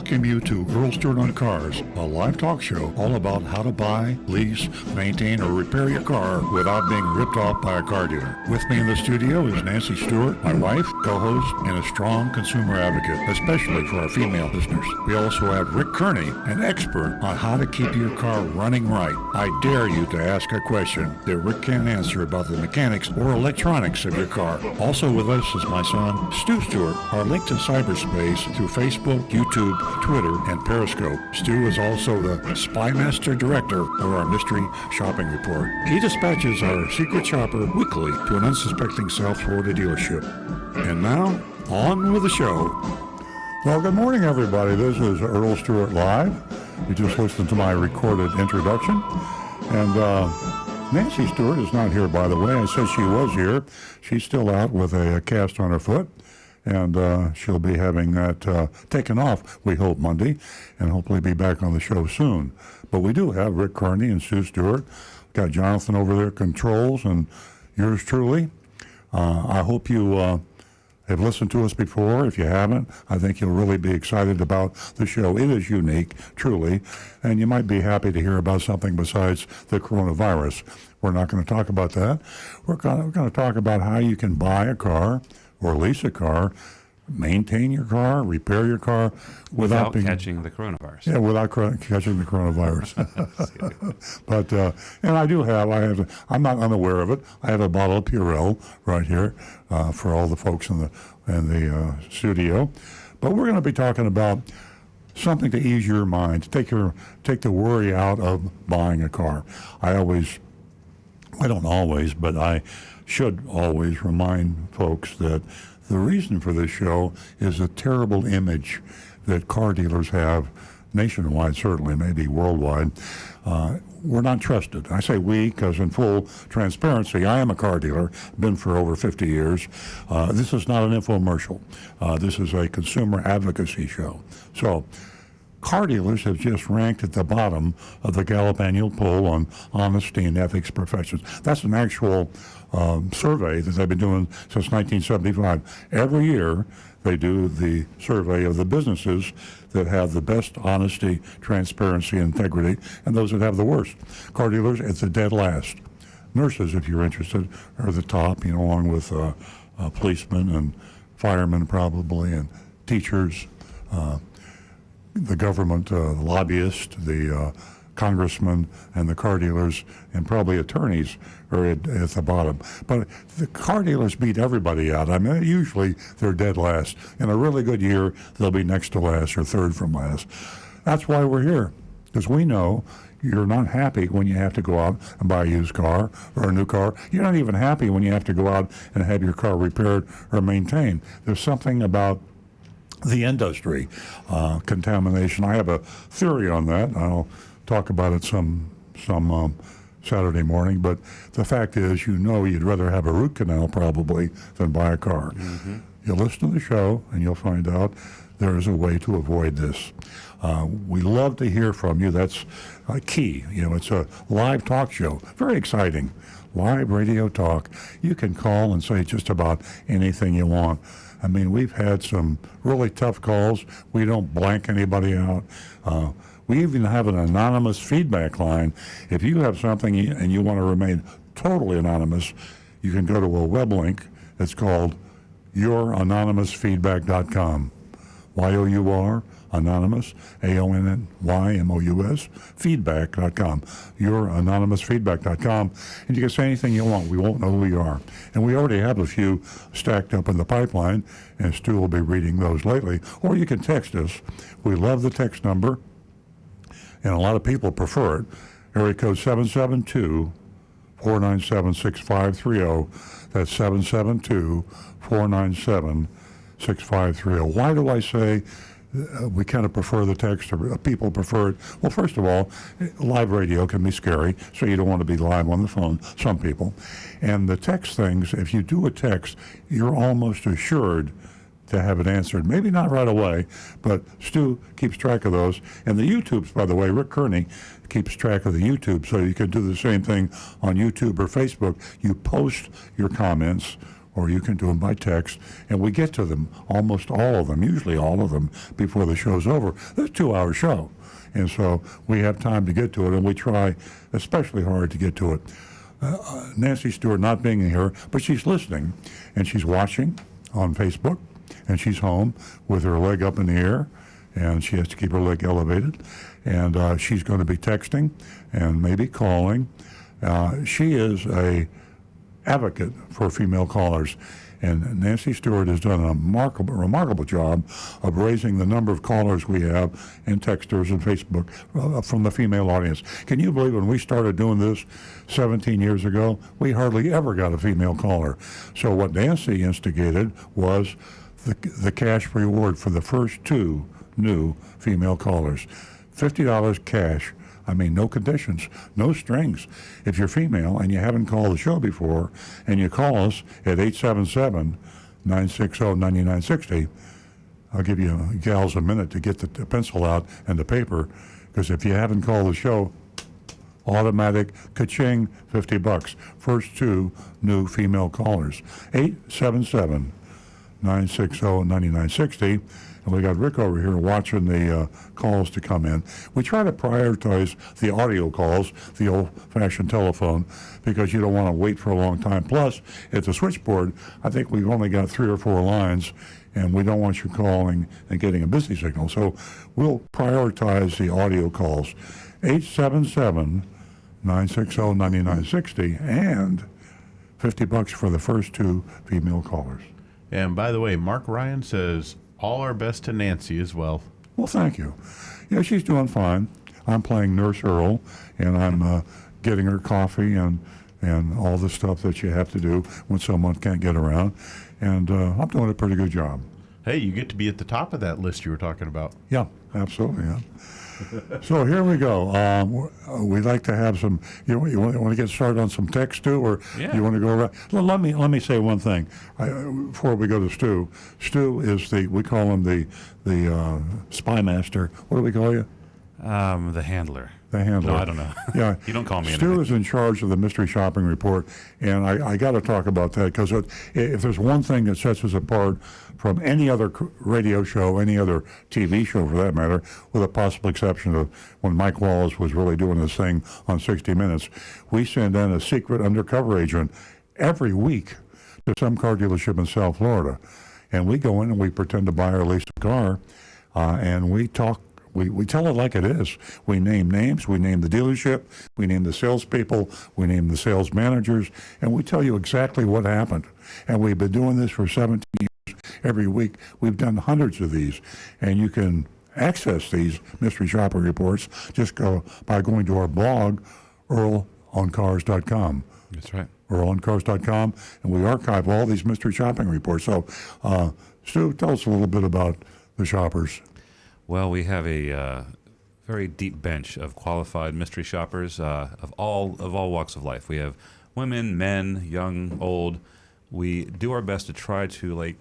welcome you to Earl Stewart on Cars, a live talk show all about how to buy, lease, maintain, or repair your car without being ripped off by a car dealer. With me in the studio is Nancy Stewart, my wife, co-host, and a strong consumer advocate, especially for our female listeners. We also have Rick Kearney, an expert on how to keep your car running right. I dare you to ask a question that Rick can't answer about the mechanics or electronics of your car. Also with us is my son, Stu Stewart, our link to cyberspace through Facebook, YouTube, Twitter, and Periscope. Stu is also the Spymaster Director of our Mystery Shopping Report. He dispatches our secret shopper weekly to an unsuspecting South Florida dealership. And now, on with the show. Well, good morning, everybody. This is Earl Stewart Live. You just listened to my recorded introduction. And Nancy Stewart is not here, by the way. I said she was here. She's still out with a cast on her foot. And she'll be having that taken off, we hope, Monday, and hopefully be back on the show soon. But we do have Rick Kearney and Stu Stewart. Got Jonathan over there, controls, and yours truly. I hope you have listened to us before. If you haven't, I think you'll really be excited about the show. It is unique, truly, and you might be happy to hear about something besides the coronavirus. We're not going to talk about that. We're going to talk about how you can buy a car or lease a car, maintain your car, repair your car without catching the coronavirus. Yeah, without catching the coronavirus. But and I'm not unaware of it. I have a bottle of Purell right here for all the folks in the studio. But we're going to be talking about something to ease your mind, take the worry out of buying a car. I don't always, but I should always remind folks that the reason for this show is a terrible image that car dealers have nationwide, certainly, maybe worldwide. We're not trusted. I say we because in full transparency, I am a car dealer, been for over 50 years. This is not an infomercial. This is a consumer advocacy show. So, car dealers have just ranked at the bottom of the Gallup annual poll on honesty and ethics professions. That's an actual survey that they've been doing since 1975. Every year, they do the survey of the businesses that have the best honesty, transparency, integrity, and those that have the worst. Car dealers at the dead last. Nurses, if you're interested, are the top, along with policemen and firemen probably, and teachers, the government lobbyists, the congressmen, and the car dealers, and probably attorneys are at the bottom. But the car dealers beat everybody out. I mean, usually they're dead last. In a really good year, they'll be next to last or third from last. That's why we're here, because we know you're not happy when you have to go out and buy a used car or a new car. You're not even happy when you have to go out and have your car repaired or maintained. There's something about the industry, contamination. I have a theory on that. I'll talk about it some Saturday morning, but the fact is, you'd rather have a root canal probably than buy a car. Mm-hmm. You'll listen to the show and you'll find out there is a way to avoid this. We love to hear from you. That's key. It's a live talk show. Very exciting. Live radio talk. You can call and say just about anything you want. I mean, we've had some really tough calls. We don't blank anybody out. We even have an anonymous feedback line. If you have something and you want to remain totally anonymous, you can go to a web link. It's called youranonymousfeedback.com. Y-O-U-R, anonymous, A-O-N-N-Y-M-O-U-S, feedback.com, youranonymousfeedback.com, and you can say anything you want. We won't know who you are. And we already have a few stacked up in the pipeline, and Stu will be reading those lately. Or you can text us. We love the text number, and a lot of people prefer it. Area code 772-497-6530. That's 772-497-6530. Why do I say we kind of prefer the text, or people prefer it? Well, first of all, live radio can be scary, so you don't want to be live on the phone, some people. And the text things, if you do a text, you're almost assured to have it answered. Maybe not right away, but Stu keeps track of those. And the YouTubes, by the way, Rick Kearney keeps track of the YouTube, so you can do the same thing on YouTube or Facebook. You post your comments or you can do them by text, and we get to them, almost all of them, usually all of them, before the show's over. It's a 2-hour show, and so we have time to get to it, and we try especially hard to get to it. Nancy Stewart not being here, but she's listening, and she's watching on Facebook, and she's home with her leg up in the air, and she has to keep her leg elevated, and she's going to be texting and maybe calling. She is a advocate for female callers, and Nancy Stewart has done a remarkable job of raising the number of callers we have and texters and Facebook from the female audience. Can you believe when we started doing this 17 years ago, we hardly ever got a female caller? So what Nancy instigated was the cash reward for the first 2 new female callers. $50 cash. I mean, no conditions, no strings. If you're female and you haven't called the show before and you call us at 877-960-9960, I'll give you gals a minute to get the pencil out and the paper, because if you haven't called the show, automatic ka-ching, $50. First 2 new female callers. 877-960-9960. And we got Rick over here watching the calls to come in. We try to prioritize the audio calls, the old-fashioned telephone, because you don't want to wait for a long time. Plus, at the switchboard, I think we've only got 3 or 4 lines, and we don't want you calling and getting a busy signal. So we'll prioritize the audio calls. 877-960-9960, and $50 for the first 2 female callers. And by the way, Mark Ryan says, all our best to Nancy as well. Well, thank you. Yeah, she's doing fine. I'm playing Nurse Earl, and I'm getting her coffee and all the stuff that you have to do when someone can't get around. And I'm doing a pretty good job. Hey, you get to be at the top of that list you were talking about. Yeah, absolutely. Yeah. So here we go. We'd like to have some. You want to get started on some text, Stu, or you want to go around? Well, let me say one thing before we go to Stu. Stu is we call him the spy master. What do we call you? The handler. The handler. No, I don't know. Yeah, you don't call me Stu anything. is in charge of the mystery shopping report, and I got to talk about that, because if there's one thing that sets us apart from any other radio show, any other TV show for that matter, with a possible exception of when Mike Wallace was really doing this thing on 60 Minutes, we send in a secret undercover agent every week to some car dealership in South Florida, and we go in and we pretend to buy or lease a car, and we talk. We tell it like it is. We name names, we name the dealership, we name the salespeople, we name the sales managers, and we tell you exactly what happened. And we've been doing this for 17 years every week. We've done hundreds of these, and you can access these mystery shopper reports just by going to our blog, EarlOnCars.com. That's right. EarlOnCars.com, and we archive all these mystery shopping reports. So, Stu, tell us a little bit about the shoppers. Well, we have a very deep bench of qualified mystery shoppers of all walks of life. We have women, men, young, old. We do our best to try to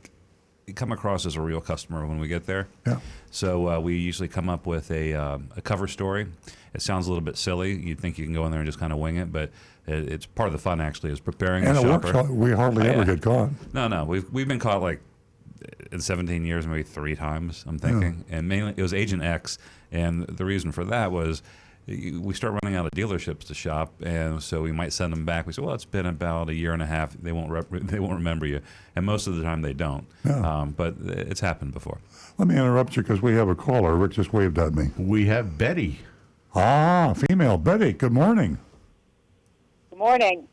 come across as a real customer when we get there. Yeah. So we usually come up with a cover story. It sounds a little bit silly. You'd think you can go in there and just kind of wing it, but it's part of the fun actually is preparing the shopper. And it works. We hardly ever get caught. No. We've been caught in 17 years, maybe 3 times, I'm thinking. Yeah. And mainly it was Agent X. And the reason for that was we start running out of dealerships to shop. And so we might send them back. We say, well, it's been about a year and a half. They won't remember you. And most of the time they don't. Yeah. But it's happened before. Let me interrupt you because we have a caller. Rick just waved at me. We have Betty. Female. Betty, good morning. Good morning.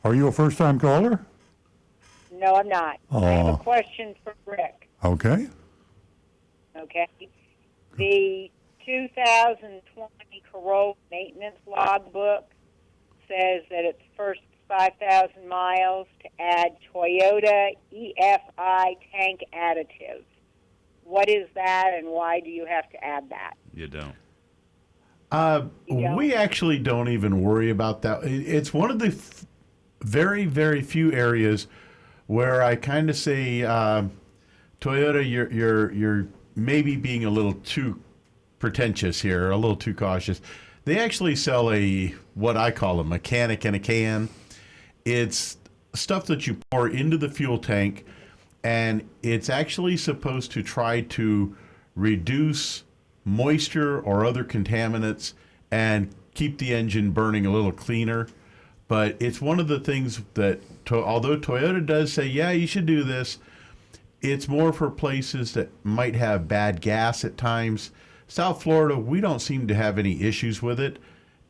Are you a first-time caller? No, I'm not. I have a question for Rick. Okay. Okay. The 2020 Corolla maintenance logbook says that it's first 5,000 miles to add Toyota EFI tank additive. What is that, and why do you have to add that? You don't. We actually don't even worry about that. It's one of the very, very few areas where I kind of say, Toyota, you're maybe being a little too pretentious here, a little too cautious. They actually sell what I call a mechanic in a can. It's stuff that you pour into the fuel tank, and it's actually supposed to try to reduce moisture or other contaminants and keep the engine burning a little cleaner. But it's one of the things that, although Toyota does say, yeah, you should do this, it's more for places that might have bad gas at times. South Florida, we don't seem to have any issues with it.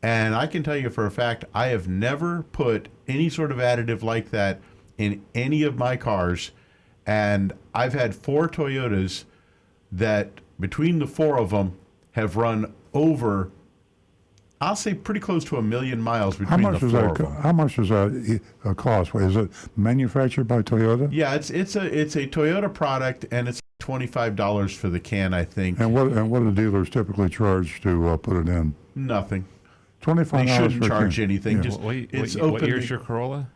And I can tell you for a fact, I have never put any sort of additive like that in any of my cars. And I've had 4 Toyotas that, between the 4 of them, have run over, I'll say, pretty close to 1 million miles between the 4 of them. How much does that cost? Is it manufactured by Toyota? Yeah, it's a Toyota product, and it's $25 for the can, I think. And what do dealers typically charge to put it in? Nothing. $25 They shouldn't for a charge can. anything. Yeah. Just it's what open. year's your Corolla?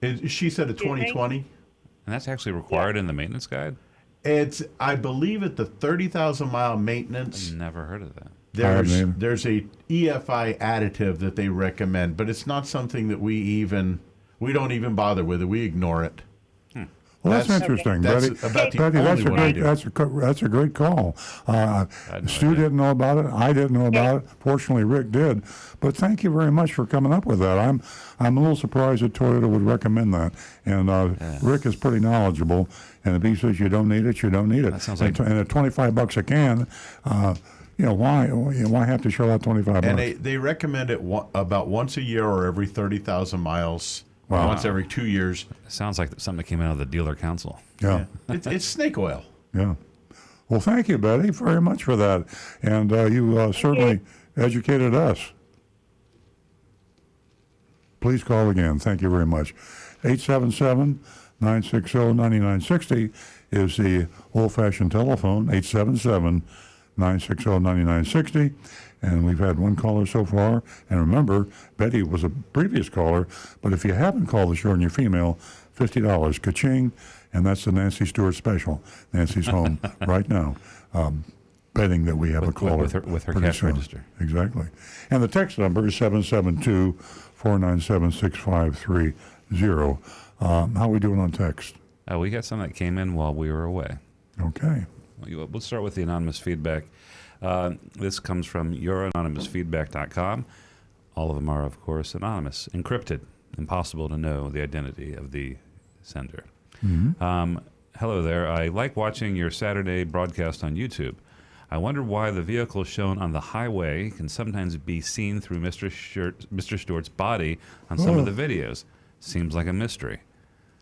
She said a Excuse me? 2020. And that's actually required in the maintenance guide? It's, I believe, at the 30,000 mile maintenance. Never heard of that. haven't either. There's a EFI additive that they recommend, but it's not something that we don't even bother with it. We ignore it. Well, that's That's- interesting, that's Betty. about the Betty, that's only a one I great do. that's a great call. no Stu idea. didn't know about it. I didn't know about it. Fortunately, Rick did. But thank you very much for coming up with that. I'm a little surprised that Toyota would recommend that. And Rick is pretty knowledgeable. And if he says you don't need it, you don't need it. That sounds and, like- and at $25 a can, why have to shell out $25? And they recommend it about once a year or every 30,000 miles. Wow. Once every 2 years. It sounds like something that came out of the dealer council. Yeah. It's snake oil. Yeah. Well, thank you, Betty, very much for that. And you certainly educated us. Please call again. Thank you very much. 877-960-9960 is the old-fashioned telephone, 877-960-9960. And we've had one caller so far. And remember, Betty was a previous caller. But if you haven't called the show and you're female, $50, ka-ching. And that's the Nancy Stewart special. Nancy's home right now, betting that we have a caller. With her pretty cash soon. register. Exactly. And the text number is 772-497-6530. How are we doing on text? We got some that came in while we were away. Okay. We'll start with the anonymous feedback. This comes from youranonymousfeedback.com. All of them are, of course, anonymous, encrypted, impossible to know the identity of the sender. Hello there. I like watching your Saturday broadcast on YouTube. I wonder why the vehicle shown on the highway can sometimes be seen through Mr. Stewart's body on some of the videos. Seems like a mystery.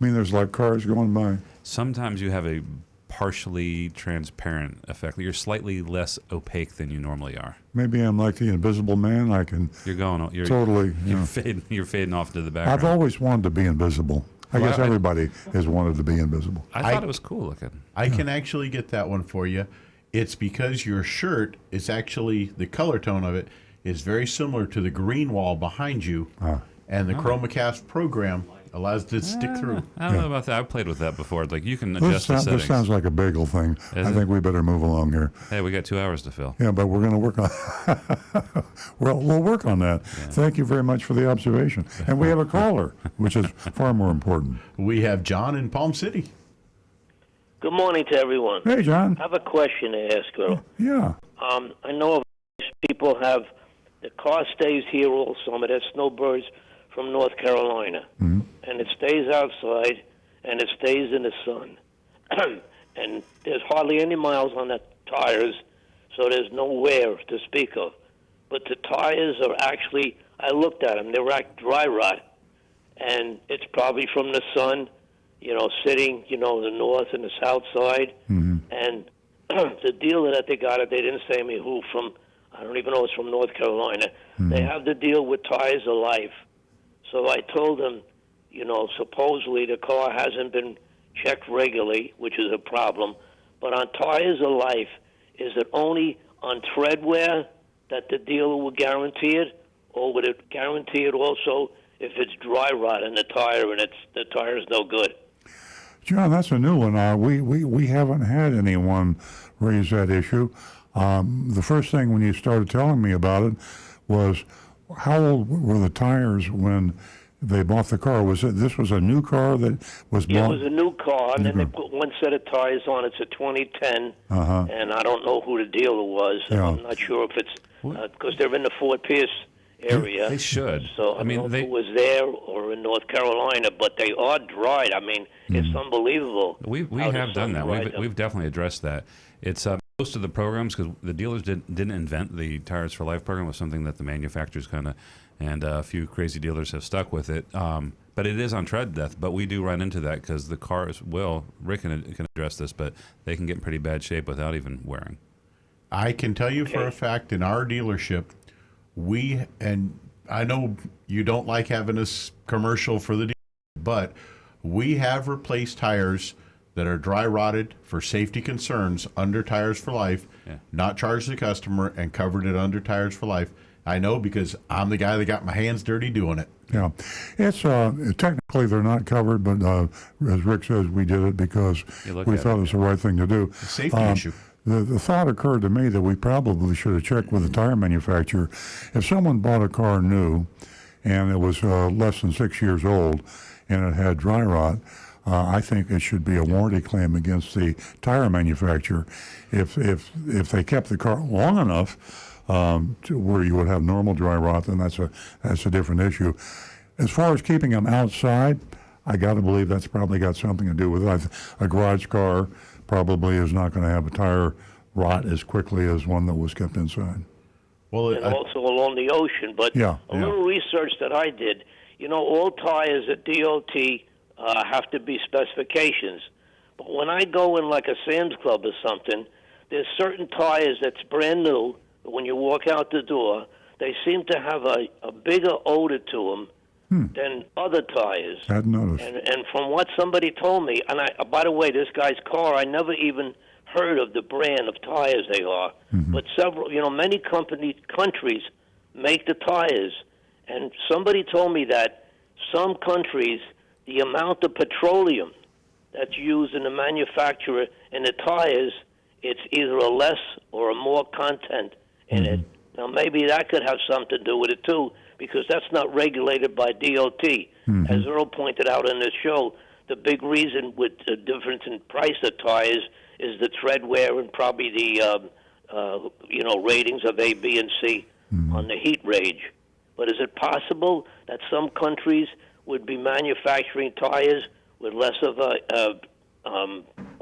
I mean, there's like cars going by. Sometimes you have a partially transparent effect. You're slightly less opaque than you normally are. Maybe I'm like the Invisible Man. I can You're totally. you're fading off into the I've background. always wanted to be invisible. I Well, guess everybody has wanted to be invisible. I thought it was cool looking. I can actually get that one for you. It's because your shirt is actually, the color tone of it is very similar to the green wall behind you. And the ChromaCast program allows it to stick through. I don't know about that. I've played with that before. Like you can This, adjust the settings. this sounds like a bagel thing. Is I it? think we better move along here. Hey, we got 2 hours to fill. Yeah, but we're going to work on. We'll work on that. Thank you very much for the observation. And we have a caller, which is far more important. We have John in Palm City. Good morning to everyone. Hey, John. I have a question to ask, Earl. Yeah. I know people have, the car stays here all summer. There's snowbirds from North Carolina. And it stays outside, and it stays in the sun. And there's hardly any miles on the tires, so there's no wear to speak of. But the tires are actually, I looked at them, they're like dry rot. And it's probably from the sun, sitting, the north and the south side. And the dealer that they got it, they didn't say me who from, I don't even know it's from North Carolina. They have the deal with Tires of Life. So I told them, supposedly the car hasn't been checked regularly, which is a problem. But on Tires of Life, is it only on tread wear that the dealer will guarantee it? Or would it guarantee it also if it's dry rot in the tire and the tire is no good? John, that's a new one. We haven't had anyone raise that issue. The first thing when you started telling me about it was how old were the tires when They bought the car. This was a new car that was Yeah, bought? it was a new car, and then they put one set of tires on. It's a 2010, and I don't know who the dealer was. Yeah. I'm not sure if it's because they're in the Fort Pierce area. They should. So I mean, don't know if it was there or in North Carolina, but they are dried. I mean, it's unbelievable. We how the have done sun that. dried them. We've definitely addressed that. It's most of the programs, because the dealers didn't invent the Tires for Life program. It was something that the manufacturers kind of, and a few crazy dealers have stuck with it. But it is on tread death. But we do run into that because the cars Rick can address this, but they can get in pretty bad shape without even wearing. I can tell you for a fact in our dealership, and I know you don't like having this commercial for the dealer, but we have replaced tires that are dry rotted for safety concerns under Tires for Life, not charged the customer, and covered it under Tires for Life. I know because I'm the guy that got my hands dirty doing it. Yeah, it's technically they're not covered, but as Rick says, we did it because we thought it was the right thing to do. Safety issue. The thought occurred to me that we probably should have checked with the tire manufacturer. If someone bought a car new and it was less than 6 years old and it had dry rot, I think it should be a warranty claim against the tire manufacturer. If they kept the car long enough to where you would have normal dry rot, then that's a different issue. As far as keeping them outside, I got to believe that's probably got something to do with it. A garage car probably is not going to have a tire rot as quickly as one that was kept inside. Well, And also along the ocean. But a little research that I did, all tires at DOT have to be specifications. But when I go in like a Sam's Club or something, there's certain tires that's brand new. But when you walk out the door, they seem to have a bigger odor to them than other tires. Hadn't noticed. And from what somebody told me, and by the way, this guy's car, I never even heard of the brand of tires they are. But many countries make the tires. And somebody told me that some countries, the amount of petroleum that's used in the manufacturer in the tires, it's either a less or a more content in it. Now, maybe that could have something to do with it, too, because that's not regulated by DOT. As Earl pointed out in this show, the big reason with the difference in price of tires is the tread wear and probably the, ratings of A, B, and C on the heat range. But is it possible that some countries would be manufacturing tires with less of a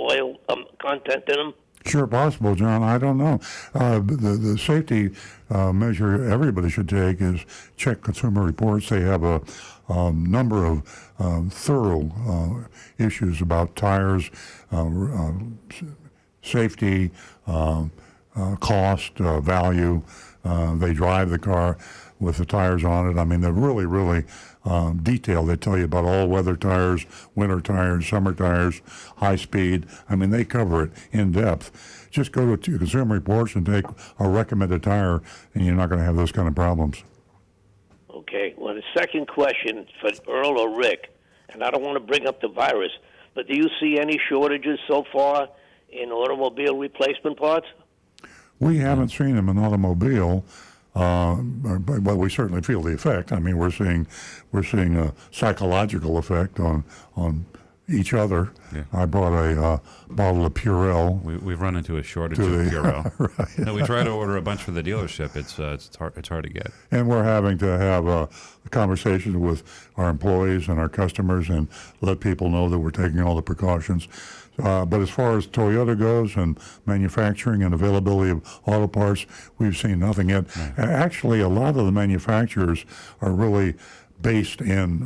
oil content in them? Sure, possible, John. I don't know. The safety measure everybody should take is check Consumer Reports. They have a number of thorough issues about tires, safety, cost, value. They drive the car with the tires on it. I mean, they're really, really detailed. They tell you about all weather tires, winter tires, summer tires, high speed. I mean, they cover it in depth. Just go to Consumer Reports and take a recommended tire, and you're not going to have those kind of problems. Okay. Well, the second question for Earl or Rick, and I don't want to bring up the virus, but do you see any shortages so far in automobile replacement parts? We haven't seen them in automobile. But we certainly feel the effect. I mean, we're seeing a psychological effect on each other. Yeah. I brought a bottle of Purell. We've run into a shortage of Purell. Right. No, we try to order a bunch for the dealership. It's hard to get. And we're having to have a conversation with our employees and our customers and let people know that we're taking all the precautions. But as far as Toyota goes and manufacturing and availability of auto parts, we've seen nothing yet. Right. Actually, a lot of the manufacturers are really based in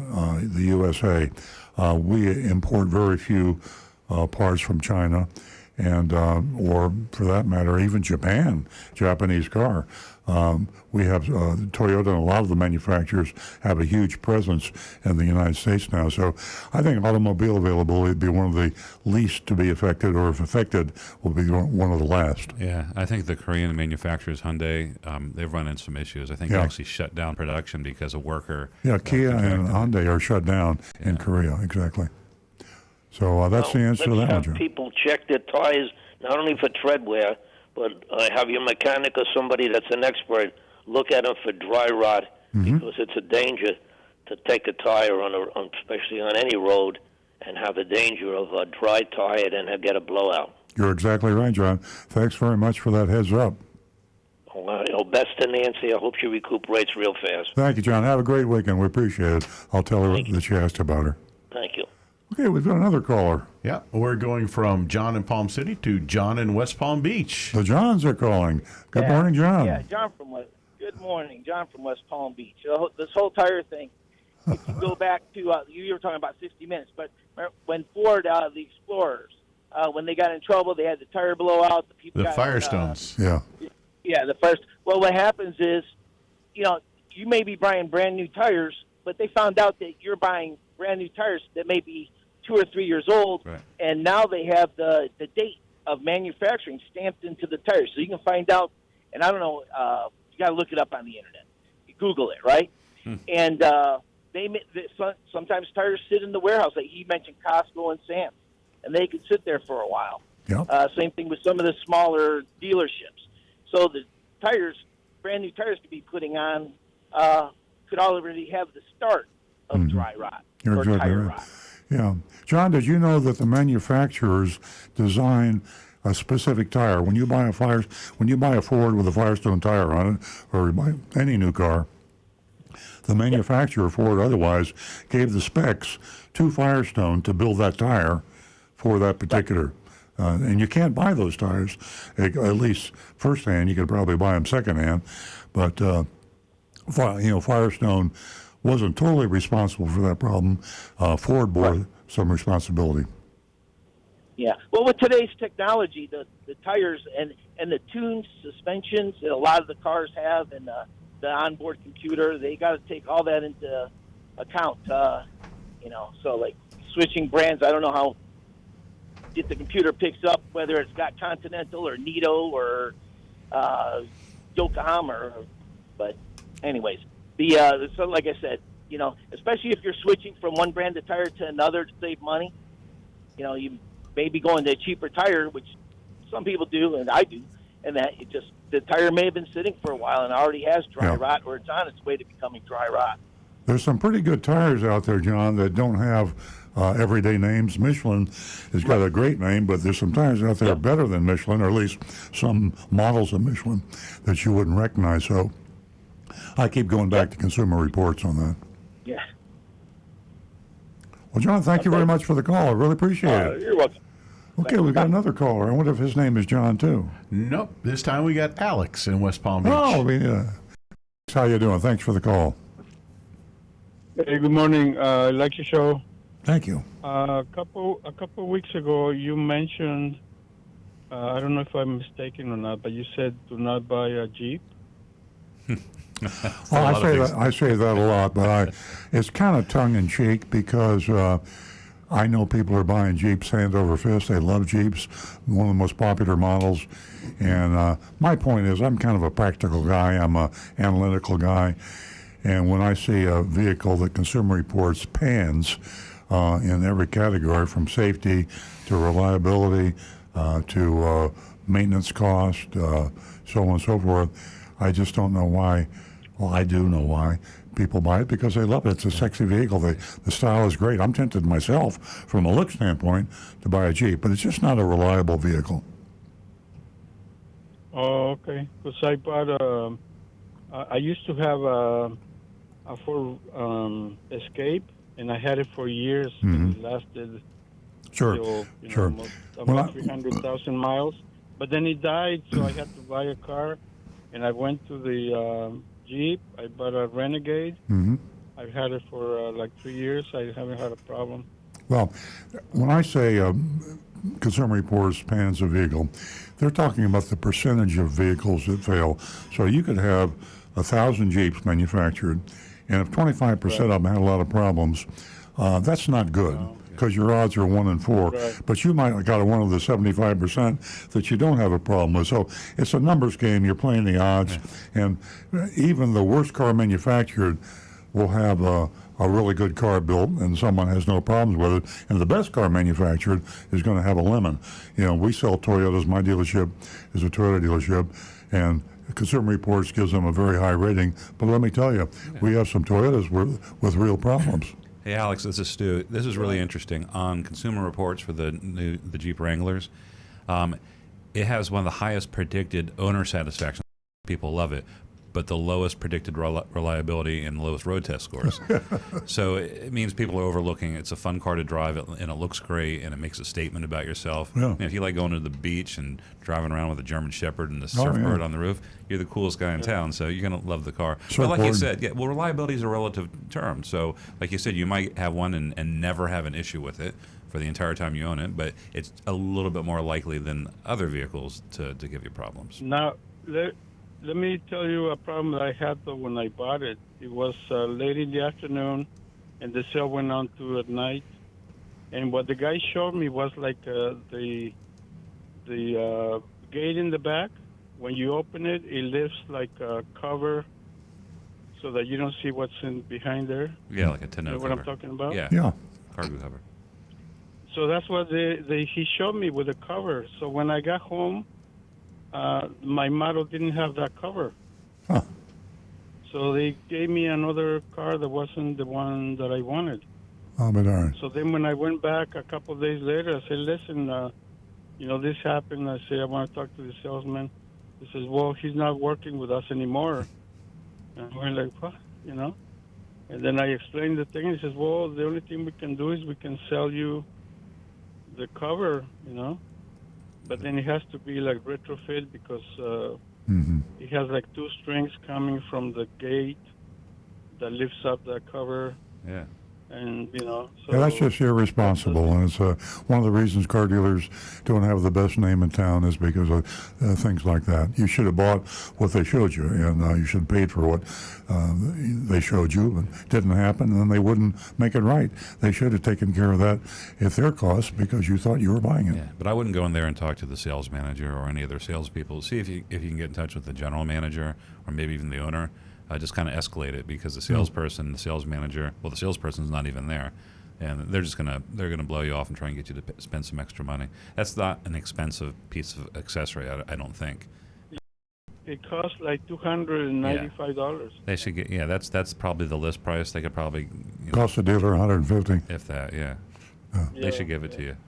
the USA. We import very few parts from China, and or for that matter, even Japanese car. We have Toyota and a lot of the manufacturers have a huge presence in the United States now. So I think automobile availability would be one of the least to be affected, or if affected, will be one of the last. Yeah, I think the Korean manufacturers, Hyundai, they've run into some issues. I think they actually shut down production because a worker. Yeah, Kia and Hyundai are shut down in Korea, exactly. So that's the answer to that one, John. People check their tires not only for tread wear, but have your mechanic or somebody that's an expert look at them for dry rot, because it's a danger to take a tire especially on any road, and have the danger of a dry tire and get a blowout. You're exactly right, John. Thanks very much for that heads up. Best to Nancy. I hope she recuperates real fast. Thank you, John. Have a great weekend. We appreciate it. I'll tell her that you asked about her. Thank you. Okay, we've got another caller. Yeah, we're going from John in Palm City to John in West Palm Beach. The Johns are calling. Good morning, John. Yeah, John from West. Good morning, John from West Palm Beach. This whole tire thing. If you go back to you were talking about 60 Minutes, but when Ford, the Explorers, when they got in trouble, they had the tire blowout. The people The got, Firestones. Yeah, the first. Well, what happens is, you may be buying brand new tires, but they found out that you're buying brand new tires that may be 2 or 3 years old, Right. and now they have the date of manufacturing stamped into the tires, so you can find out. And I don't know, you got to look it up on the internet. You Google it, right? And sometimes tires sit in the warehouse, like he mentioned, Costco and Sam's, and they could sit there for a while. Yep. Same thing with some of the smaller dealerships. So the tires, brand new tires to be putting on, could already have the start of dry rot You're or exactly tire right. rot. Yeah. John, did you know that the manufacturers design a specific tire? When you buy a Ford with a Firestone tire on it, or buy any new car, the manufacturer, Ford otherwise, gave the specs to Firestone to build that tire for that particular. And you can't buy those tires, at least firsthand. You could probably buy them secondhand, but Firestone wasn't totally responsible for that problem. Ford bore some responsibility. Yeah. Well, with today's technology, the tires and the tuned suspensions that a lot of the cars have, and the onboard computer, they got to take all that into account. So like switching brands, I don't know how the computer picks up whether it's got Continental or Nitto or Yokohama, but anyways, so like I said, especially if you're switching from one brand of tire to another to save money, you may be going to a cheaper tire, which some people do, and I do, and that the tire may have been sitting for a while and already has dry rot, or it's on its way to becoming dry rot. There's some pretty good tires out there, John, that don't have everyday names. Michelin has got a great name, but there's some tires out there better than Michelin, or at least some models of Michelin that you wouldn't recognize. So I keep going back to Consumer Reports on that. Yeah. Well, John, thank you very much for the call. I really appreciate it. You're welcome. Okay, we've got another caller. I wonder if his name is John, too. Nope. This time we got Alex in West Palm Beach. How you doing? Thanks for the call. Hey, good morning. I like your show. Thank you. A couple of weeks ago, you mentioned, I don't know if I'm mistaken or not, but you said do not buy a Jeep. I say that a lot, but it's kind of tongue in cheek because I know people are buying Jeeps hand over fist. They love Jeeps, one of the most popular models. And my point is, I'm kind of a practical guy. I'm an analytical guy. And when I see a vehicle that Consumer Reports pans in every category, from safety to reliability to maintenance cost, so on and so forth, I just don't know why. Well, I do know why people buy it, because they love it. It's a sexy vehicle. The style is great. I'm tempted myself, from a look standpoint, to buy a Jeep, but it's just not a reliable vehicle. Oh, okay. Because I bought I used to have a Ford Escape, and I had it for years. And it lasted till, about 300,000 miles. But then it died, so I had to buy a car, and I went to the Jeep. I bought a Renegade. I've had it for like 3 years. I haven't had a problem. Well, when I say Consumer Reports pans a vehicle, they're talking about the percentage of vehicles that fail. So you could have 1,000 Jeeps manufactured, and if 25% of them had a lot of problems, that's not good, because your odds are 1 in 4. Right. But you might have got one of the 75% that you don't have a problem with. So it's a numbers game. You're playing the odds, and even the worst car manufactured will have a really good car built, and someone has no problems with it. And the best car manufactured is going to have a lemon. We sell Toyotas. My dealership is a Toyota dealership, and Consumer Reports gives them a very high rating. But let me tell you, we have some Toyotas with real problems. Hey, Alex, this is Stu. This is really interesting. On Consumer Reports for the Jeep Wranglers, it has one of the highest predicted owner satisfaction. People love it, but the lowest predicted reliability and lowest road test scores. So it means people are overlooking. It's a fun car to drive, and it looks great, and it makes a statement about yourself. Yeah. If you like going to the beach and driving around with a German Shepherd and the surfboard on the roof, you're the coolest guy in town, so you're going to love the car. But like you said, reliability is a relative term. So like you said, you might have one and never have an issue with it for the entire time you own it, but it's a little bit more likely than other vehicles to give you problems. Now, let me tell you a problem that I had though when I bought it. It was late in the afternoon, and the sale went on to at night. And what the guy showed me was like the gate in the back. When you open it, it lifts like a cover, so that you don't see what's in behind there. Yeah, like a tonneau You know cover. what I'm talking about? Yeah. Cargo cover. So that's what he showed me with the cover. So when I got home, my model didn't have that cover. Huh. So they gave me another car that wasn't the one that I wanted. Oh, but darn. So then when I went back a couple of days later, I said, listen, this happened. I said, I want to talk to the salesman. He says, well, he's not working with us anymore. And we're like, what? And then I explained the thing. He says, well, the only thing we can do is we can sell you the cover, But then it has to be like retrofit because it has like two strings coming from the gate that lifts up that cover. Yeah. And, so... Yeah, that's just irresponsible, and it's one of the reasons car dealers don't have the best name in town is because of things like that. You should have bought what they showed you, and you should have paid for what they showed you, but it didn't happen, and then they wouldn't make it right. They should have taken care of that at their cost because you thought you were buying it. Yeah, but I wouldn't go in there and talk to the sales manager or any other salespeople. See if you can get in touch with the general manager or maybe even the owner. Just kind of escalate it because the salesperson, the sales manager, the salesperson's not even there, and they're gonna blow you off and try and get you to spend some extra money. That's not an expensive piece of accessory, I don't think. It costs like $295. They should get that's probably the list price. They could probably Cost the dealer $150. if that they should give it to you.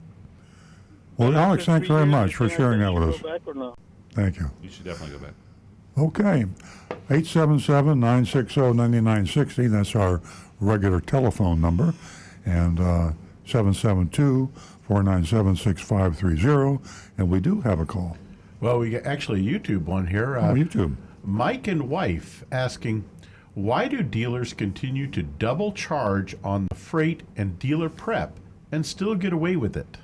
Well, Alex, thanks very much for sharing that with us. Back or no? Thank you. You should definitely go back. Okay, 877-960-9960. That's our regular telephone number, and 772-497-6530. And we do have a call. Well, we got actually a YouTube one here. YouTube. Mike and wife asking, why do dealers continue to double charge on the freight and dealer prep and still get away with it?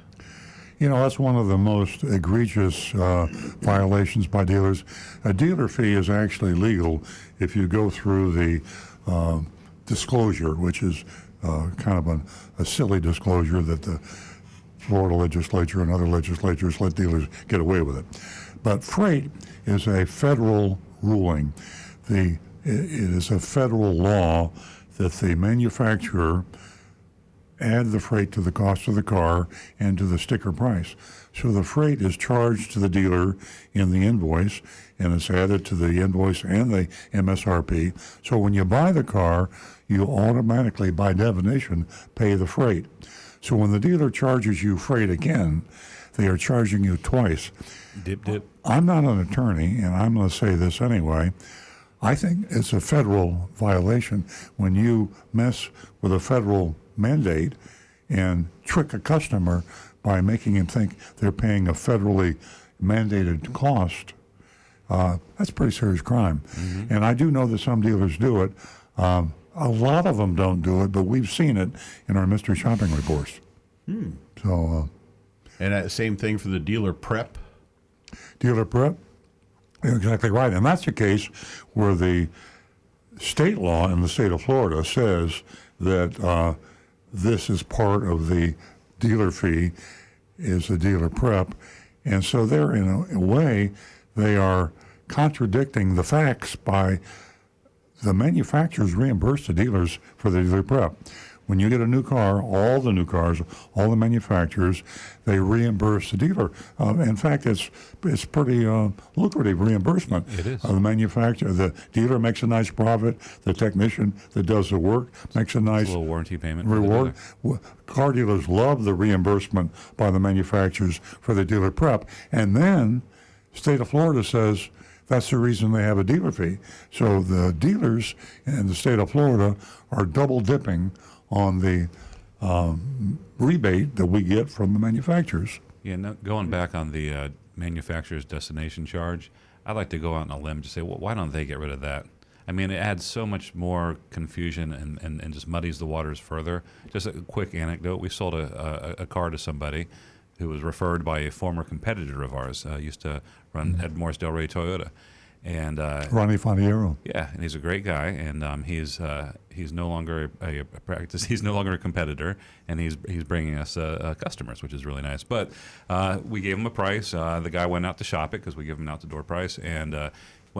That's one of the most egregious violations by dealers. A dealer fee is actually legal if you go through the disclosure, which is kind of a silly disclosure that the Florida legislature and other legislatures let dealers get away with it. But freight is a federal ruling. It is a federal law that the manufacturer add the freight to the cost of the car and to the sticker price. So the freight is charged to the dealer in the invoice, and it's added to the invoice and the MSRP. So when you buy the car, you automatically, by definition, pay the freight. So when the dealer charges you freight again, they are charging you twice. Dip. I'm not an attorney, and I'm going to say this anyway. I think it's a federal violation when you mess with a federal mandate and trick a customer by making him think they're paying a federally mandated cost. That's a pretty serious crime. Mm-hmm. And I do know that some dealers do it. A lot of them don't do it, but we've seen it in our mystery shopping reports. So, and same thing for the dealer prep? Dealer prep? You're exactly right. And that's the case where the state law in the state of Florida says that this is part of the dealer fee, is the dealer prep. And so they're, in a way, they are contradicting the facts by the manufacturers reimburse the dealers for the dealer prep. when you get a new car, all the new cars, all the manufacturers, they reimburse the dealer. In fact, it's pretty lucrative reimbursement. It is. The dealer makes a nice profit. The technician that does the work makes a nice It's a little warranty payment. for the reward. dealer. Car dealers love the reimbursement by the manufacturers for the dealer prep. And then state of Florida says that's the reason they have a dealer fee. So the dealers in the state of Florida are double dipping on the rebate that we get from the manufacturers. Yeah, no, going back on the manufacturer's destination charge, I'd like to go out on a limb to say, well, why don't they get rid of that? I mean, it adds so much more confusion and just muddies the waters further. Just a quick anecdote. We sold a car to somebody who was referred by a former competitor of ours, used to run Ed Morris Del Rey Toyota. And Ronnie Fontiero. yeah, and he's a great guy, and he's no longer a practice. He's no longer a competitor, and he's bringing us customers, which is really nice. But we gave him a price. The guy went out to shop it because we give him an out the door price, and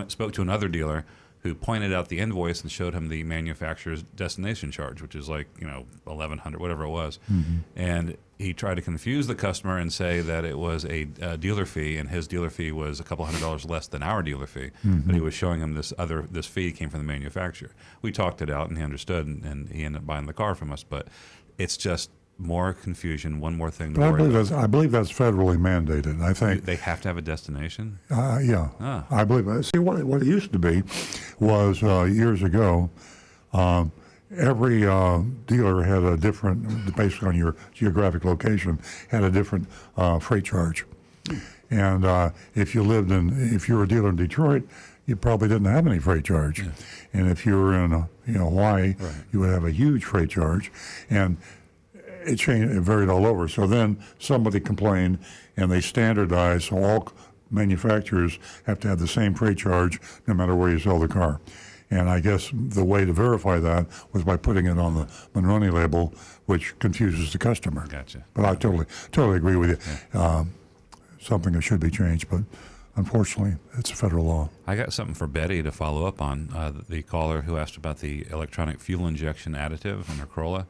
spoke to another dealer who pointed out the invoice and showed him the manufacturer's destination charge, which is like $1,100, whatever it was, and he tried to confuse the customer and say that it was a dealer fee, and his dealer fee was a couple $100 less than our dealer fee. But he was showing him this fee came from the manufacturer. We talked it out, and he understood, and he ended up buying the car from us. But it's just more confusion, one more thing to But worry about. I believe that's federally mandated. I think. They have to have a destination? Yeah, Ah. I believe it. See, what it used to be was years ago, every dealer had a different, based on your geographic location, had a different freight charge. And if you were a dealer in Detroit, you probably didn't have any freight charge. Yeah. And if you were in Hawaii, Right. you would have a huge freight charge. And it changed, it varied all over. So then somebody complained, and they standardized, so all manufacturers have to have the same freight charge no matter where you sell the car. And I guess the way to verify that was by putting it on the Monroney label, which confuses the customer. Gotcha. But I totally agree with you. Something that should be changed, but unfortunately, it's a federal law. I got something for Betty to follow up on. The caller who asked about the electronic fuel injection additive in her Corolla.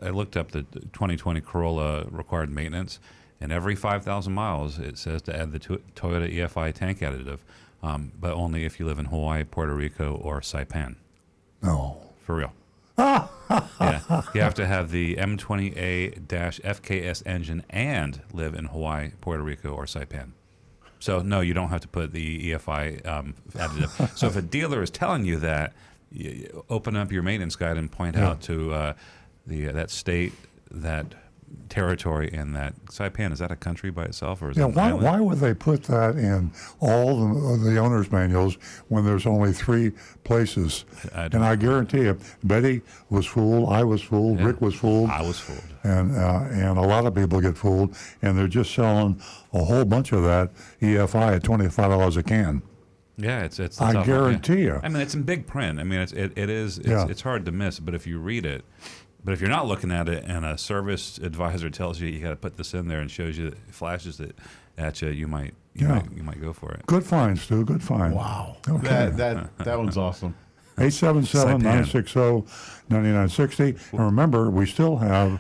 I looked up the 2020 Corolla required maintenance, and every 5,000 miles it says to add the Toyota EFI tank additive, but only if you live in Hawaii, Puerto Rico, or Saipan. No. For real. Yeah, you have to have the M20A-FKS engine and live in Hawaii, Puerto Rico, or Saipan. So no, you don't have to put the EFI additive. So if a dealer is telling you that, you open up your maintenance guide and point out to that state, that territory, and that Saipan. Is that a country by itself, or is it an island? Why would they put that in all the owner's manuals when there's only 3 places? And I guarantee you, Betty was fooled, I was fooled, Rick was fooled. I was fooled. And a lot of people get fooled, and they're just selling a whole bunch of that EFI at $25 a can. Yeah, it's. I tough one, guarantee yeah. you. I mean, it's in big print. I mean, it's hard to miss. But if you read it, but if you're not looking at it, and a service advisor tells you got to put this in there and shows you, flashes it at you, you might go for it. Good find, Stu. Good find. Wow. Okay. That one's awesome. 877-960-9960. And remember, we still have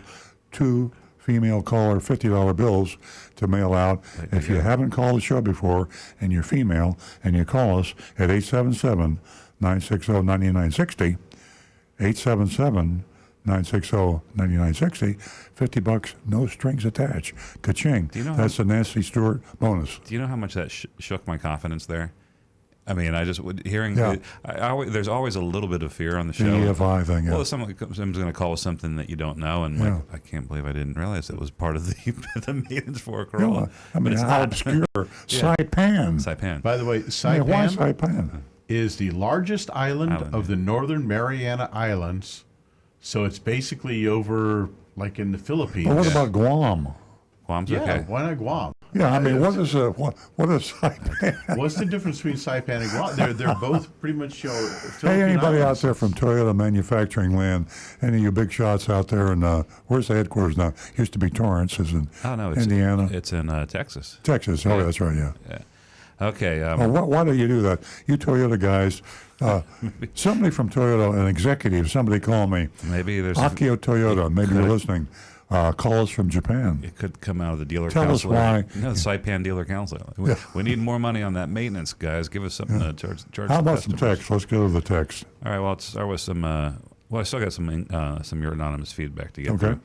2 female caller $50 bills to mail out. If you haven't called the show before and you're female and you call us at 877-960-9960, 877-960-9960, $50, no strings attached. Ka-ching. That's the Nancy Stewart bonus. Do you know how much that shook my confidence there? I mean, I just hearing. Yeah. There's always a little bit of fear on the The show. EFI thing, yeah. Well, someone's going to call with something that you don't know, and like, I can't believe I didn't realize it was part of the maintenance for a Corolla. I mean, how obscure. Saipan. Saipan. By the way, Why Saipan? is the largest island of the Northern Mariana Islands. So it's basically over, like, in the Philippines. But what about Guam? Guam's Yeah, okay. why not Guam? Yeah, I mean, what is Saipan? What's the difference between Saipan and Guam? They're both pretty much Hey, Philippine anybody out islands. there from Toyota manufacturing land? Any of you big shots out there? And where's the headquarters now? Used to be Torrance, is in Oh no, it's Indiana. It's in Texas. Texas. Oh, that's right. Yeah. Okay. Well, why do you do that? You Toyota guys, somebody from Toyota, an executive, somebody call me. Maybe there's Akio Toyota, maybe you're listening. Call us from Japan. It could come out of the dealer Tell us counselor. why. No, the Saipan dealer counselor. We need more money on that maintenance, guys. Give us something to charge. How the about some customers. text? Let's go to the text. All right. Well, let's start with some. Well, I still got some your anonymous feedback to get Okay.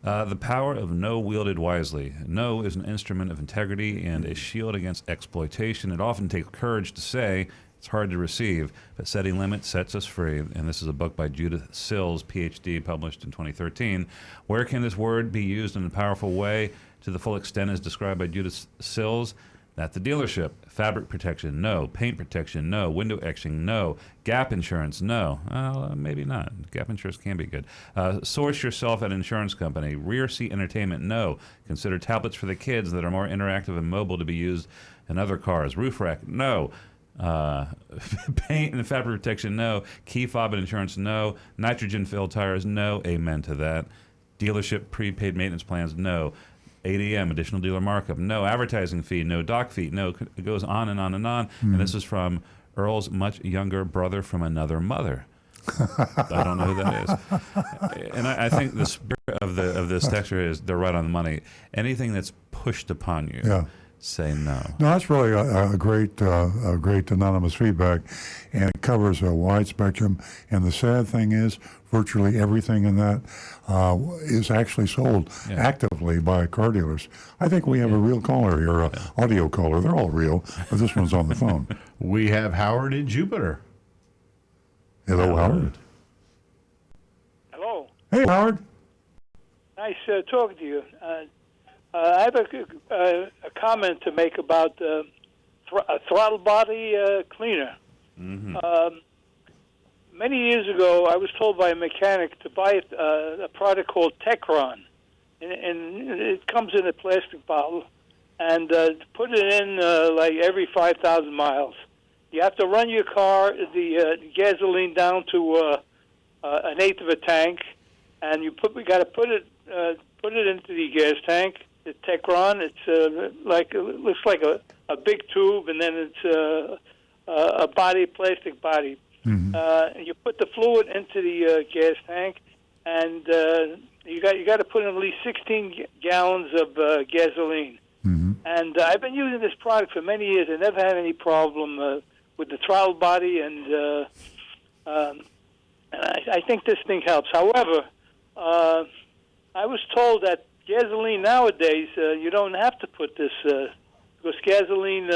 through. The power of no wielded wisely. No is an instrument of integrity and a shield against exploitation. It often takes courage to say. It's hard to receive, but setting limits sets us free. And this is a book by Judith Sills, PhD, published in 2013. Where can this word be used in a powerful way to the full extent as described by Judith Sills? At the dealership. Fabric protection, no. Paint protection, no. Window etching, no. Gap insurance, no. Maybe not. Gap insurance can be good. Source yourself at an insurance company. Rear seat entertainment, no. Consider tablets for the kids that are more interactive and mobile to be used in other cars. Roof rack, no. Paint and fabric protection, no. Key fob and insurance, no. Nitrogen filled tires, no. Amen to that. Dealership prepaid maintenance plans, no. ADM, additional dealer markup, no. Advertising fee, no. Dock fee, no. It goes on and on and on. And this is from Earl's much younger brother from another mother. I don't know who that is. And I think the spirit of this texture is they're right on the money. Anything that's pushed upon you. Yeah. Say no. No, that's really a great anonymous feedback, and it covers a wide spectrum. And the sad thing is, virtually everything in that is actually sold actively by car dealers. I think we have a real caller here, an audio caller. They're all real, but this one's on the phone. We have Howard in Jupiter. Hello, Howard. Hello. Hey, Howard. Nice talking to you. I have a comment to make about a throttle body cleaner. Mm-hmm. Many years ago, I was told by a mechanic to buy a product called Techron, and it comes in a plastic bottle, and put it in like every 5,000 miles. You have to run your car, the gasoline down to an eighth of a tank, and we got to put it into the gas tank. The Techron, it looks like a big tube, and then it's a plastic body. Mm-hmm. You put the fluid into the gas tank, and you got to put in at least 16 gallons of gasoline. Mm-hmm. And I've been using this product for many years. I never had any problem with the throttle body, and I think this thing helps. However, I was told that gasoline nowadays, you don't have to put this, because gasoline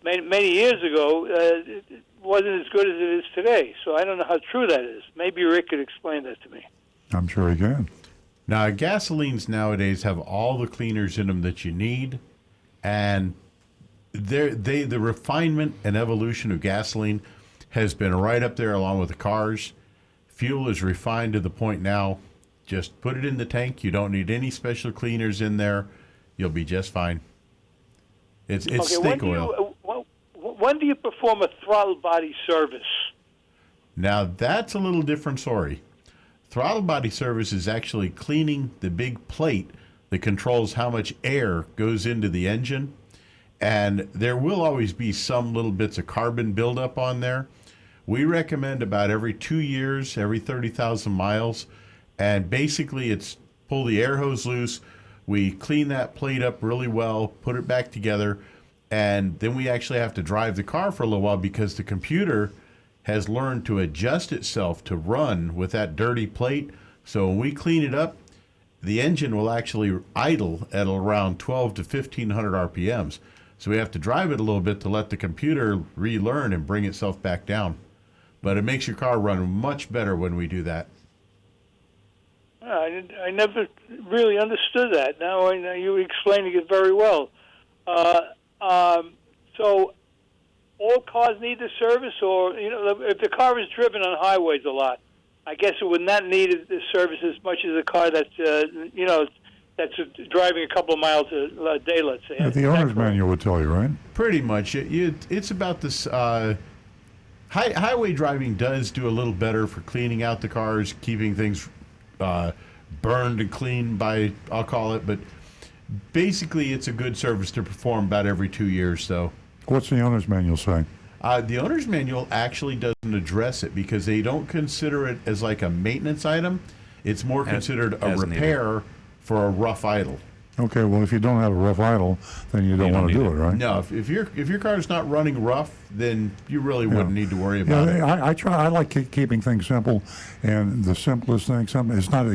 many years ago it wasn't as good as it is today. So I don't know how true that is. Maybe Rick could explain that to me. I'm sure he can. Now, gasolines nowadays have all the cleaners in them that you need, and the refinement and evolution of gasoline has been right up there along with the cars. Fuel is refined to the point now. Just put it in the tank. You don't need any special cleaners in there. You'll be just fine. It's okay, snake oil. When do you perform a throttle body service? Now, that's a little different story. Throttle body service is actually cleaning the big plate that controls how much air goes into the engine. And there will always be some little bits of carbon buildup on there. We recommend about every 2 years, every 30,000 miles. And basically, it's pull the air hose loose. We clean that plate up really well, put it back together, and then we actually have to drive the car for a little while because the computer has learned to adjust itself to run with that dirty plate. So when we clean it up, the engine will actually idle at around 12 to 1,500 RPMs. So we have to drive it a little bit to let the computer relearn and bring itself back down. But it makes your car run much better when we do that. I never really understood that. Now I know you're explaining it very well. So all cars need the service, or if the car is driven on highways a lot, I guess it would not need the service as much as a car that's that's driving a couple of miles a day, let's say. Yeah, the owner's manual would tell you, right? Pretty much. It's about this. Highway driving does do a little better for cleaning out the cars, keeping things burned and clean I'll call it. But basically, it's a good service to perform about every 2 years, though. What's the owner's manual say? The owner's manual actually doesn't address it because they don't consider it as like a maintenance item. It's more considered a repair for a rough idle. Okay, well, if you don't have a rough idle, then you don't want to do it, right? No, if your car's not running rough, then you really wouldn't need to worry about it. I like keeping things simple, and the simplest thing. It's not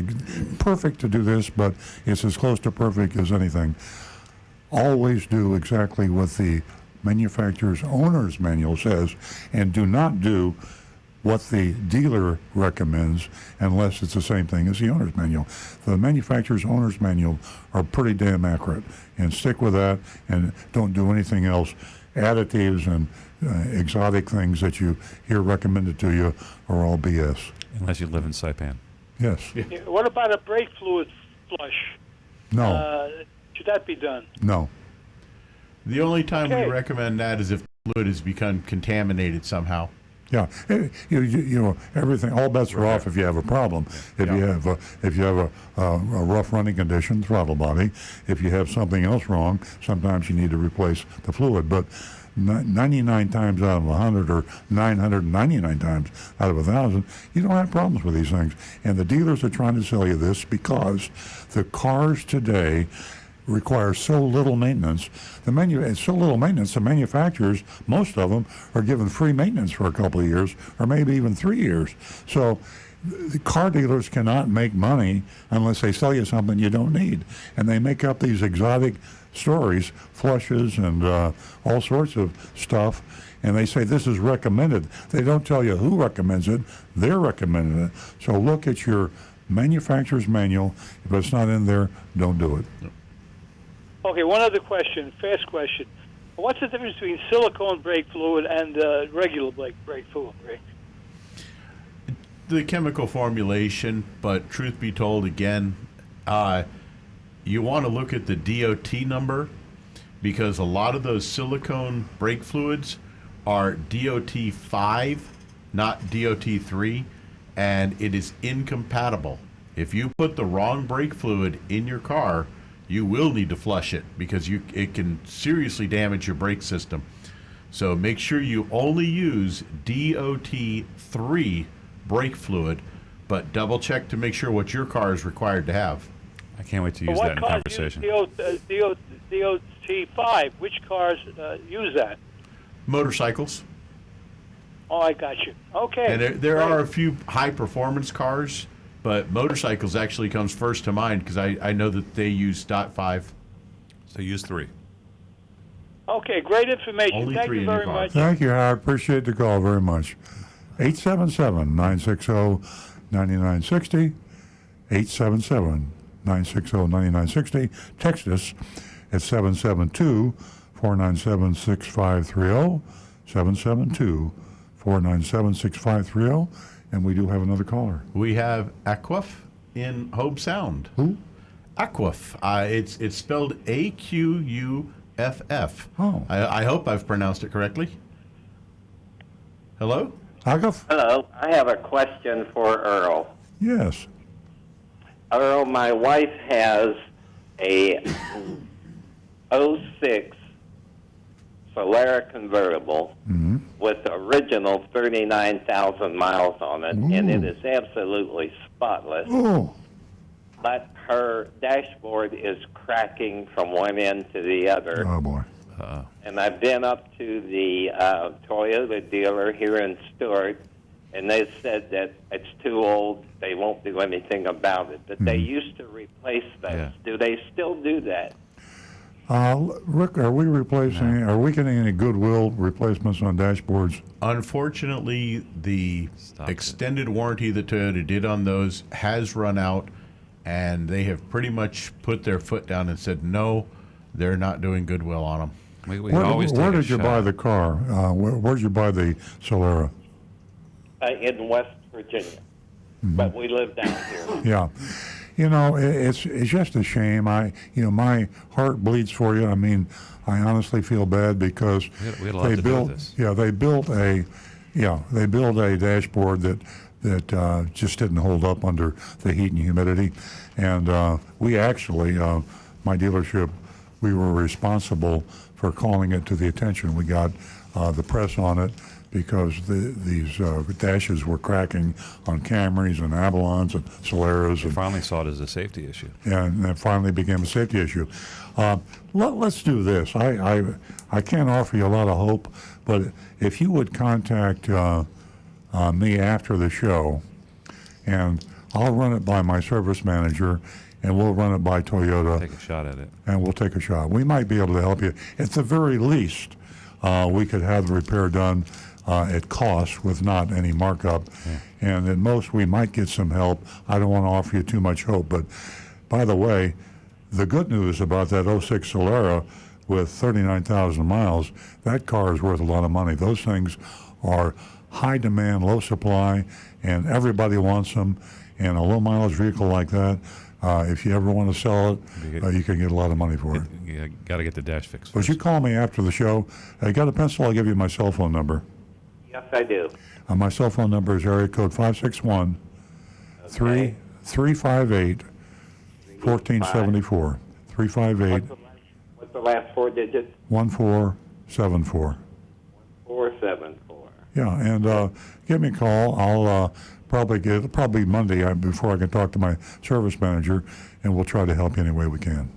perfect to do this, but it's as close to perfect as anything. Always do exactly what the manufacturer's owner's manual says, and do not do what the dealer recommends unless it's the same thing as the owner's manual. The manufacturer's owner's manual are pretty damn accurate, and stick with that and don't do anything else. Additives and exotic things that you hear recommended to you are all BS. Unless you live in Saipan. Yes. Yeah. What about a brake fluid flush? No. Should that be done? No. The only time we recommend that is if the fluid has become contaminated somehow. Yeah, you know, everything. All bets are off if you have a problem. If you have a rough running condition, throttle body. If you have something else wrong, sometimes you need to replace the fluid. But 99 times out of 100, or 999 times out of 1,000, you don't have problems with these things. And the dealers are trying to sell you this because the cars today require so little maintenance. The manufacturers, most of them, are given free maintenance for a couple of years, or maybe even 3 years. So the car dealers cannot make money unless they sell you something you don't need. And they make up these exotic stories, flushes and all sorts of stuff, and they say this is recommended. They don't tell you who recommends it. They're recommending it. So look at your manufacturer's manual. If it's not in there, don't do it. Okay, one other question, fast question. What's the difference between silicone brake fluid and regular brake fluid? The chemical formulation, but truth be told, again, you want to look at the DOT number, because a lot of those silicone brake fluids are DOT 5, not DOT 3, and it is incompatible. If you put the wrong brake fluid in your car, you will need to flush it because it can seriously damage your brake system. So make sure you only use DOT 3 brake fluid, but double check to make sure what your car is required to have. I can't wait to use that in conversation. DOT 5, which cars use that? Motorcycles. Oh, I got you. Okay. And there are a few high-performance cars, but motorcycles actually comes first to mind because I know that they use DOT 5. So use 3. Okay, great information. Only Thank 3 you in your very car. much. Thank you, Howard. Appreciate the call very much. 877-960-9960. 877-960-9960. Text us at 772-497-6530. 772-497-6530. And we do have another caller. We have Aquaf in Hobe Sound. Who? Aquaf. It's spelled AQUFF. Oh. I hope I've pronounced it correctly. Hello? Agaf? Hello. I have a question for Earl. Yes. Earl, my wife has a '06 Solara convertible with the original 39,000 miles on it, and it is absolutely spotless. Oh. But her dashboard is cracking from one end to the other. Oh, boy. And I've been up to the Toyota dealer here in Stewart, and they said that it's too old. They won't do anything about it. But they used to replace those. Yeah. Do they still do that? Rick, are we replacing? Are we getting any Goodwill replacements on dashboards? Unfortunately, the extended warranty that Toyota did on those has run out, and they have pretty much put their foot down and said, no, they're not doing Goodwill on them. We always Where take a did you shot. buy the car? Where did you buy the Solara? In West Virginia. But we live down here. Yeah. You know, it's just a shame. My heart bleeds for you. I mean, I honestly feel bad because we had a lot to do with this. they built a dashboard that just didn't hold up under the heat and humidity, and we actually, my dealership, we were responsible for calling it to the attention. We got the press on it because these dashes were cracking on Camrys and Avalons and Soleras. They finally saw it as a safety issue. And it finally became a safety issue. Let's do this. I can't offer you a lot of hope, but if you would contact me after the show, and I'll run it by my service manager, and we'll run it by Toyota. Take a shot at it. And we'll take a shot. We might be able to help you. At the very least, we could have the repair done at cost with not any markup. Yeah. And at most, we might get some help. I don't want to offer you too much hope. But by the way, the good news about that '06 Solera with 39,000 miles, that car is worth a lot of money. Those things are high demand, low supply, and everybody wants them. And a low mileage vehicle like that, if you ever want to sell it, you can get a lot of money for it. You got to get the dash fixed. Would you call me after the show? You got a pencil? I'll give you my cell phone number. Yes, I do. My cell phone number is area code 561 358 1474. 358. What's the last four digits? 1474. 474. Yeah, and give me a call. I'll probably Monday before I can talk to my service manager, and we'll try to help you any way we can.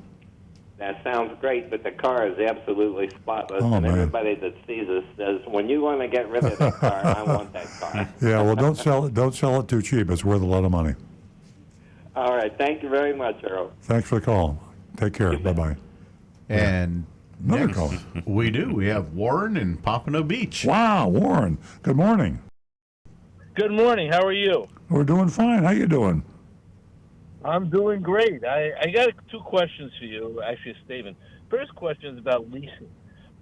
That sounds great, but the car is absolutely spotless, and everybody that sees us says, "When you want to get rid of that car, I want that car." Yeah, well, don't sell it too cheap. It's worth a lot of money. All right, thank you very much, Earl. Thanks for the call. Take care. Bye bye. And another next, call. We do. We have Warren in Pompano Beach. Wow, Warren. Good morning. Good morning. How are you? We're doing fine. How you doing? I'm doing great. I got two questions for you, actually a statement. First question is about leasing.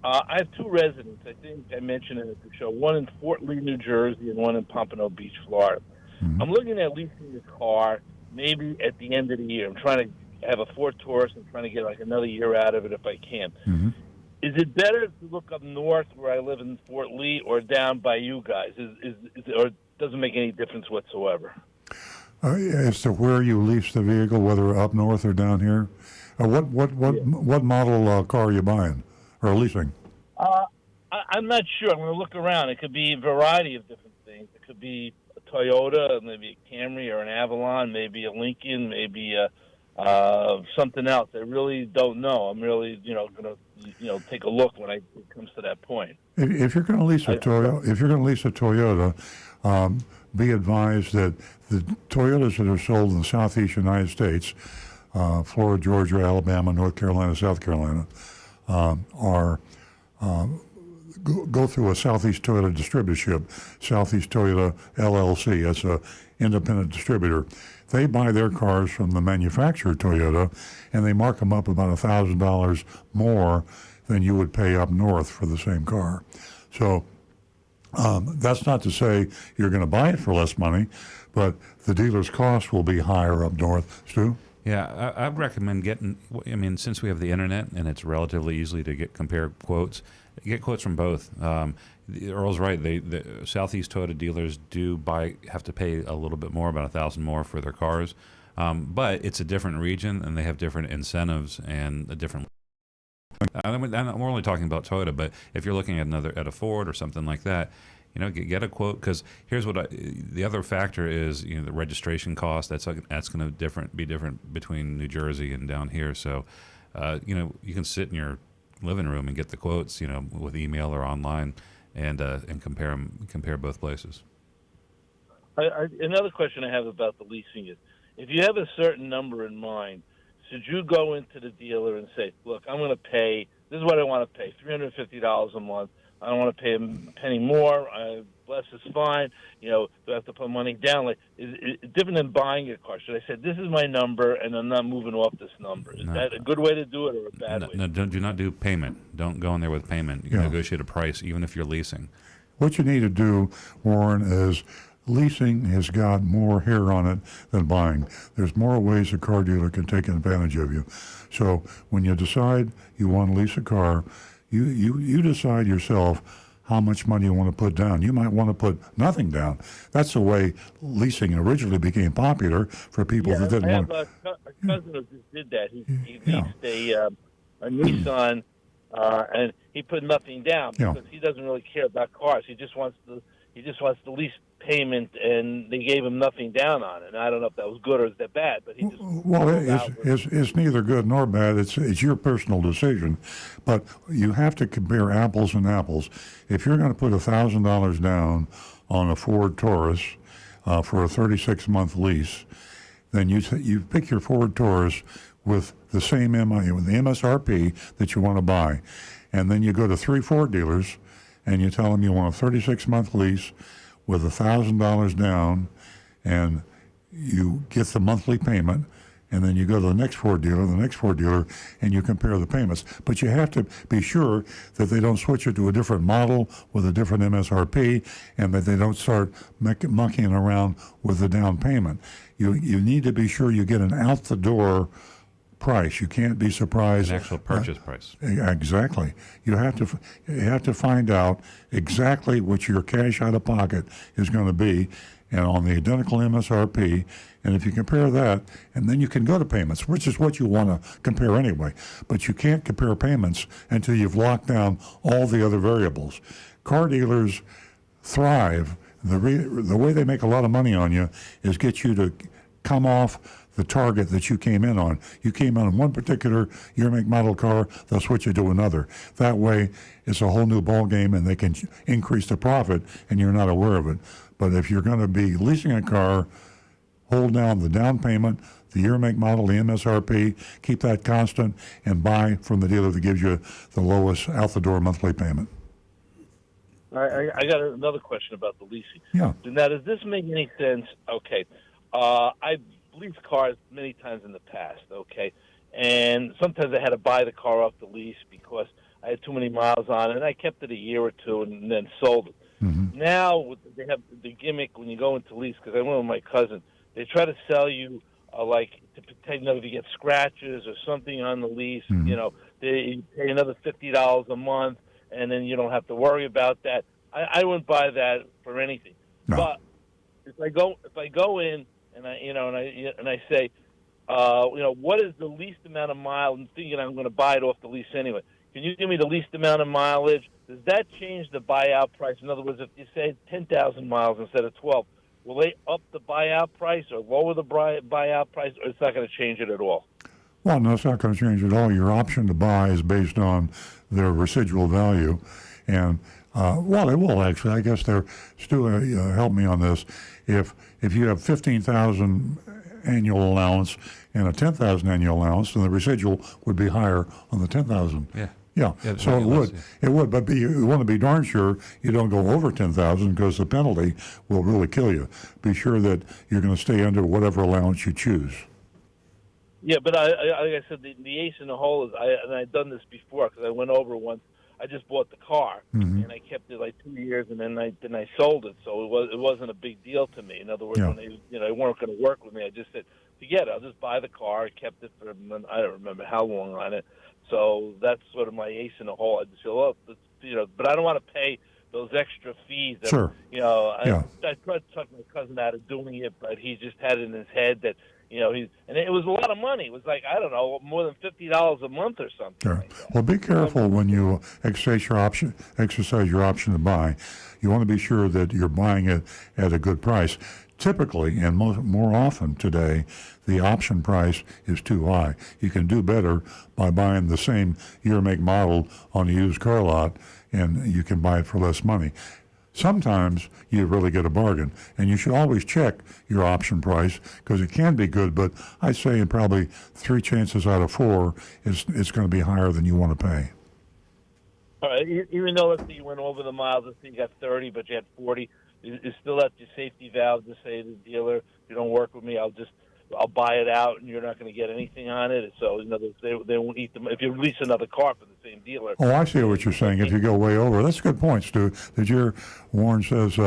I have two residents. I think I mentioned it at the show. One in Fort Lee, New Jersey, and one in Pompano Beach, Florida. Mm-hmm. I'm looking at leasing the car maybe at the end of the year. I'm trying to have a Ford Taurus. I'm trying to get like another year out of it if I can. Mm-hmm. Is it better to look up north where I live in Fort Lee or down by you guys? Or doesn't make any difference whatsoever? As to where you lease the vehicle, whether up north or down here, what model car are you buying or leasing? I'm not sure. I'm going to look around. It could be a variety of different things. It could be a Toyota, maybe a Camry or an Avalon, maybe a Lincoln, maybe something else. I really don't know. I'm really, going to, take a look when it comes to that point. If you're going to lease a Toyota, be advised that the Toyotas that are sold in the southeast United States, Florida, Georgia, Alabama, North Carolina, South Carolina, go through a Southeast Toyota distributorship, Southeast Toyota LLC. That's an independent distributor. They buy their cars from the manufacturer, Toyota, and they mark them up about $1,000 more than you would pay up north for the same car. So that's not to say you're going to buy it for less money, but the dealer's cost will be higher up north. Stu? Yeah, I'd recommend since we have the internet and it's relatively easy to compare quotes, get quotes from both. Earl's right. The Southeast Toyota dealers have to pay a little bit more, about $1,000 more for their cars, but it's a different region and they have different incentives and a different. We're only talking about Toyota, but if you're looking at a Ford or something like that, get a quote, because here's the other factor is the registration cost. That's going to be different between New Jersey and down here. So you can sit in your living room and get the quotes with email or online and compare both places. Another question I have about the leasing is, if you have a certain number in mind, should you go into the dealer and say, look, I'm going to pay, this is what I want to pay, $350 a month. I don't want to pay a penny more. Less is fine. Do I have to put money down? Like, is it different than buying a car? Should I say, this is my number, and I'm not moving off this number? Is that a good way to do it or a bad way? No, do not do payment. Don't go in there with payment. You can negotiate a price, even if you're leasing. What you need to do, Warren, is leasing has got more hair on it than buying. There's more ways a car dealer can take advantage of you. So when you decide you want to lease a car, you decide yourself how much money you want to put down. You might want to put nothing down. That's the way leasing originally became popular for people that didn't want to. I have a cousin who just did that. He leased a Nissan and he put nothing down Yeah. because he doesn't really care about cars. He just wants the lease payment, and they gave him nothing down on it. And I don't know if that was good or is that bad, but he just Well, it's neither good nor bad. It's your personal decision, but you have to compare apples and apples. If you're going to put $1,000 down on a Ford Taurus for a 36-month lease, then you pick your Ford Taurus with the same with the MSRP that you want to buy, and then you go to 3 Ford dealers, and you tell them you want a 36-month lease with $1,000 down, and you get the monthly payment, and then you go to the next Ford dealer, and you compare the payments. But you have to be sure that they don't switch it to a different model with a different MSRP, and that they don't start monkeying around with the down payment. You need to be sure you get an out-the-door price. You can't be surprised. An actual purchase price. Exactly. You have to find out exactly what your cash out of pocket is going to be, and on the identical MSRP. And if you compare that, and then you can go to payments, which is what you want to compare anyway. But you can't compare payments until you've locked down all the other variables. Car dealers thrive. The way they make a lot of money on you is get you to come off the target that you came in on. You came in on one particular year, make, model car, they'll switch you to another. That way, it's a whole new ball game, and they can increase the profit, and you're not aware of it. But if you're going to be leasing a car, hold down the down payment, the year, make, model, the MSRP, keep that constant, and buy from the dealer that gives you the lowest out-the-door monthly payment. I got another question about the leasing. Yeah. Now, does this make any sense? Okay. I've leased cars many times in the past, okay? And sometimes I had to buy the car off the lease because I had too many miles on it, and I kept it a year or two and then sold it. Mm-hmm. Now, they have the gimmick when you go into lease, because I went with my cousin, they try to sell you, like, to protect, if you get scratches or something on the lease, Mm-hmm. They pay another $50 a month, and then you don't have to worry about that. I wouldn't buy that for anything. No. But if I go in and I say, what is the least amount of miles? I'm thinking I'm going to buy it off the lease anyway. Can you give me the least amount of mileage? Does that change the buyout price? In other words, if you say 10,000 miles instead of 12, will they up the buyout price or lower the buyout price, or it's not going to change it at all? Well, no, it's not going to change at all. Your option to buy is based on their residual value. And, well, it will actually. I guess they're still help me on this. If you have 15,000 annual allowance and a 10,000 annual allowance, then the residual would be higher on the 10,000. Yeah. Yeah, so it would. It would, but you want to be darn sure you don't go over 10,000 because the penalty will really kill you. Be sure that you're going to stay under whatever allowance you choose. Yeah, but like I said, the ace in the hole is, and I've done this before because I went over once. I just bought the car Mm-hmm. and I kept it like 2 years, and then I sold it. So it wasn't a big deal to me. In other words, Yeah. when they weren't going to work with me, I just said, forget it. I'll just buy the car. I kept it for I don't remember how long on it. So that's sort of my ace in the hole. I just feel, but I don't want to pay those extra fees. That, Sure. I tried to talk my cousin out of doing it, but he just had it in his head that, and it was a lot of money. It was like, I don't know, more than $50 a month or something. Sure. Like that. Well, be careful when you exercise your option to buy. You want to be sure that you're buying it at a good price. Typically, and more often today, the option price is too high. You can do better by buying the same year, make, model on a used car lot, and you can buy it for less money. Sometimes you really get a bargain, and you should always check your option price because it can be good, but I'd say in probably 3 chances out of 4, it's going to be higher than you want to pay. All right, even though let's say you went over the miles, let's say you got 30, but you had 40, is still at your safety valve to say to the dealer, if you don't work with me, I'll buy it out, and you're not going to get anything on it. So they won't eat them if you release another car for the same dealer. Oh, I see what you're saying. If you go way over, that's a good point, Stu. Warren says,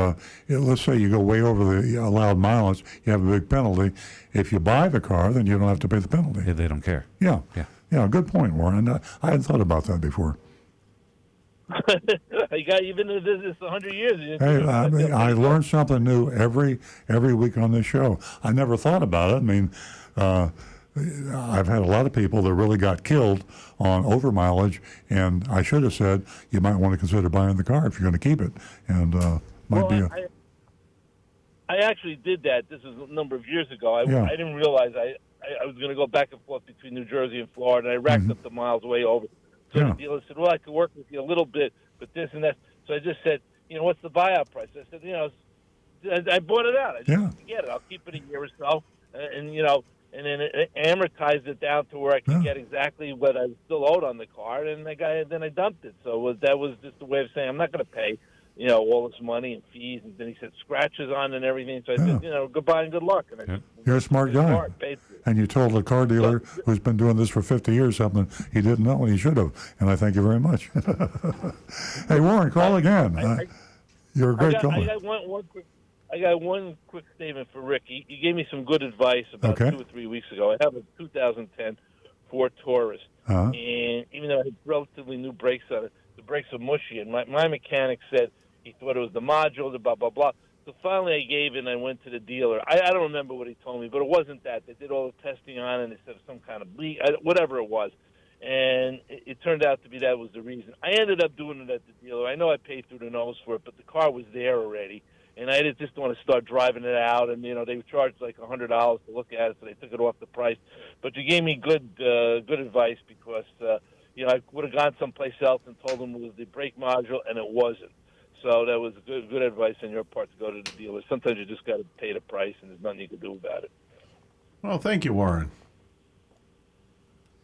let's say you go way over the allowed mileage, you have a big penalty. If you buy the car, then you don't have to pay the penalty. Yeah, they don't care. Yeah. Good point, Warren. I hadn't thought about that before. You've been in the business 100 years. Hey, I learn something new every week on this show. I never thought about it. I mean, I've had a lot of people that really got killed on over mileage, and I should have said you might want to consider buying the car if you're going to keep it. And I actually did that. This is a number of years ago. I didn't realize I was going to go back and forth between New Jersey and Florida, and I racked up the miles way over. So the dealer said, well, I could work with you a little bit, but this and that. So I just said, what's the buyout price? I said, I bought it out. I just forget it. I'll keep it a year or so, and then it amortized it down to where I could get exactly what I still owed on the car, and then I dumped it. So that was just a way of saying I'm not going to pay, all this money and fees. And then he said scratches on and everything. So I said, goodbye and good luck. And you're a smart guy. And you told a car dealer who's been doing this for 50 years something he didn't know and he should have. And I thank you very much. Hey, Warren, call again. You're a great caller. I got one quick statement for Rick. He gave me some good advice about 2 or 3 weeks ago. I have a 2010 Ford Taurus, and even though I had relatively new brakes on it, the brakes are mushy. And my mechanic said he thought it was the module, the blah, blah, blah. So finally I gave in and I went to the dealer. I don't remember what he told me, but it wasn't that. They did all the testing on it, and they said some kind of leak, whatever it was. And it turned out to be that was the reason. I ended up doing it at the dealer. I know I paid through the nose for it, but the car was there already. And I just want to start driving it out, and they charged like $100 to look at it, so they took it off the price. But you gave me good advice because I would have gone someplace else and told them it was the brake module, and it wasn't. So that was good advice on your part to go to the dealer. Sometimes you just got to pay the price, and there's nothing you can do about it. Well, thank you, Warren.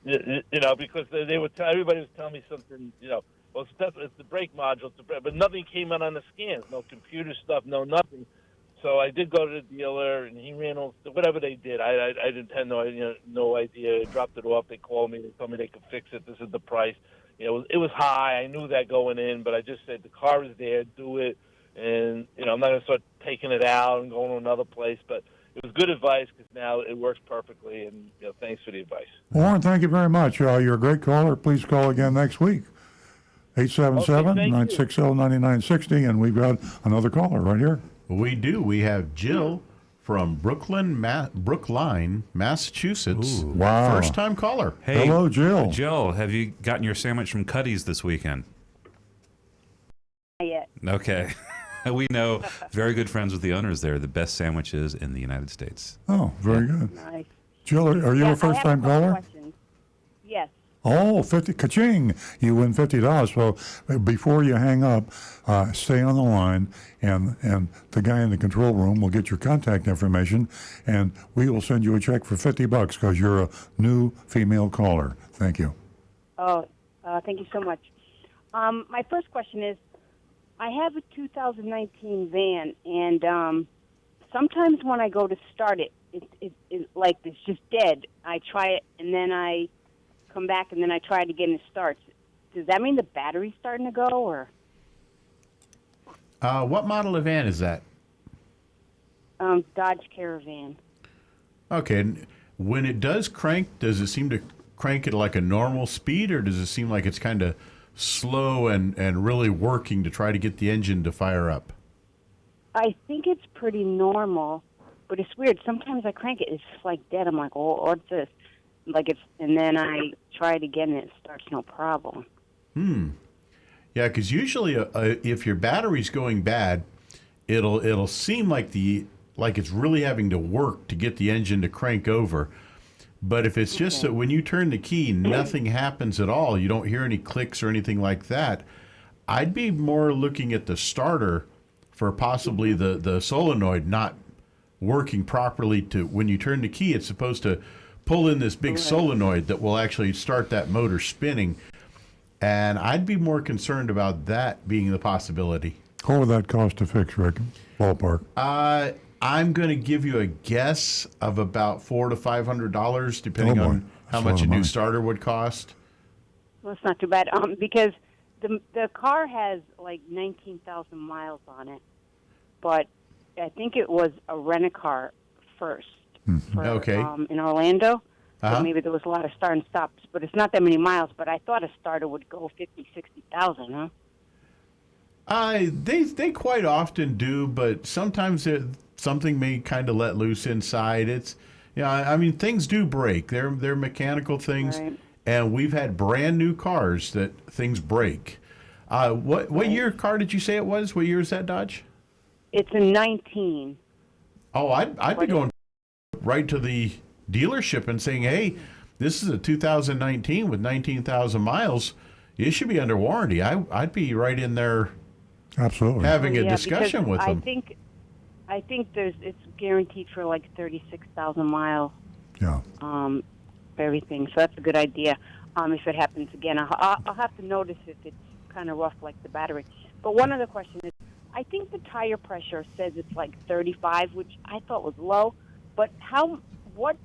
Because everybody was telling me something. Well, it's the brake module, but nothing came out on the scans. No computer stuff, no nothing. So I did go to the dealer, and he ran all whatever they did. I didn't have no idea. I dropped it off. They called me. They told me they could fix it. This is the price. It was high. I knew that going in, but I just said the car is there. Do it, and I'm not going to start taking it out and going to another place. But it was good advice because now it works perfectly. And thanks for the advice. Warren, thank you very much. You're a great caller. Please call again next week. 877-960-9960, and we've got another caller right here. We do. We have Jill from Brookline, Massachusetts. Ooh. Wow. First-time caller. Hey, hello, Jill. Jill, have you gotten your sandwich from Cuddy's this weekend? Not yet. Okay. We know very good friends with the owners there. The best sandwiches in the United States. Oh, very good. Nice. Jill, are you a first-time caller? Questions. Yes. Oh, 50, ka-ching! You win $50. So before you hang up, stay on the line, and the guy in the control room will get your contact information, and we will send you a check for $50 because you're a new female caller. Thank you. Oh, thank you so much. My first question is, I have a 2019 van, and sometimes when I go to start it, it's like it's just dead. I try it, and then I come back, and then I try it again, and it starts. Does that mean the battery's starting to go, or? What model of van is that? Dodge Caravan. Okay. And when it does crank, does it seem to crank at like a normal speed, or does it seem like it's kind of slow and really working to try to get the engine to fire up? I think it's pretty normal, but it's weird. Sometimes I crank it, it's just like dead. I'm like, oh, what's this? And then I try it again, and it starts no problem. Yeah, because usually if your battery's going bad, it'll seem like it's really having to work to get the engine to crank over. But if it's just that when you turn the key, nothing happens at all, you don't hear any clicks or anything like that, I'd be more looking at the starter for possibly the solenoid not working properly. To when you turn the key, it's supposed to pull in this big solenoid that will actually start that motor spinning. And I'd be more concerned about that being the possibility. What would that cost to fix, Rick? Ballpark. I'm going to give you a guess of about $400 to $500, depending on how much a new starter would cost. Well, it's not too bad, because the car has like 19,000 miles on it, but I think it was a rent-a-car first. In Orlando. So maybe there was a lot of start and stops, but it's not that many miles. But I thought a starter would go 50,000, 60,000, huh? They quite often do, but sometimes something may kind of let loose inside. It's Yeah, I mean, things do break. They're mechanical things, Right. and we've had brand new cars that things break. What year car did you say it was? What year is that Dodge? It's a 19. Oh, I'd be going right to the dealership and saying, hey, this is a 2019 with 19,000 miles. It should be under warranty. I'd be right in there Absolutely. having a Yeah, discussion because with them. I think it's guaranteed for like 36,000 miles. Yeah. Everything. So that's a good idea. If it happens again, I'll have to notice if it's kind of rough like the battery. But one other question is, I think the tire pressure says it's like 35, which I thought was low. But what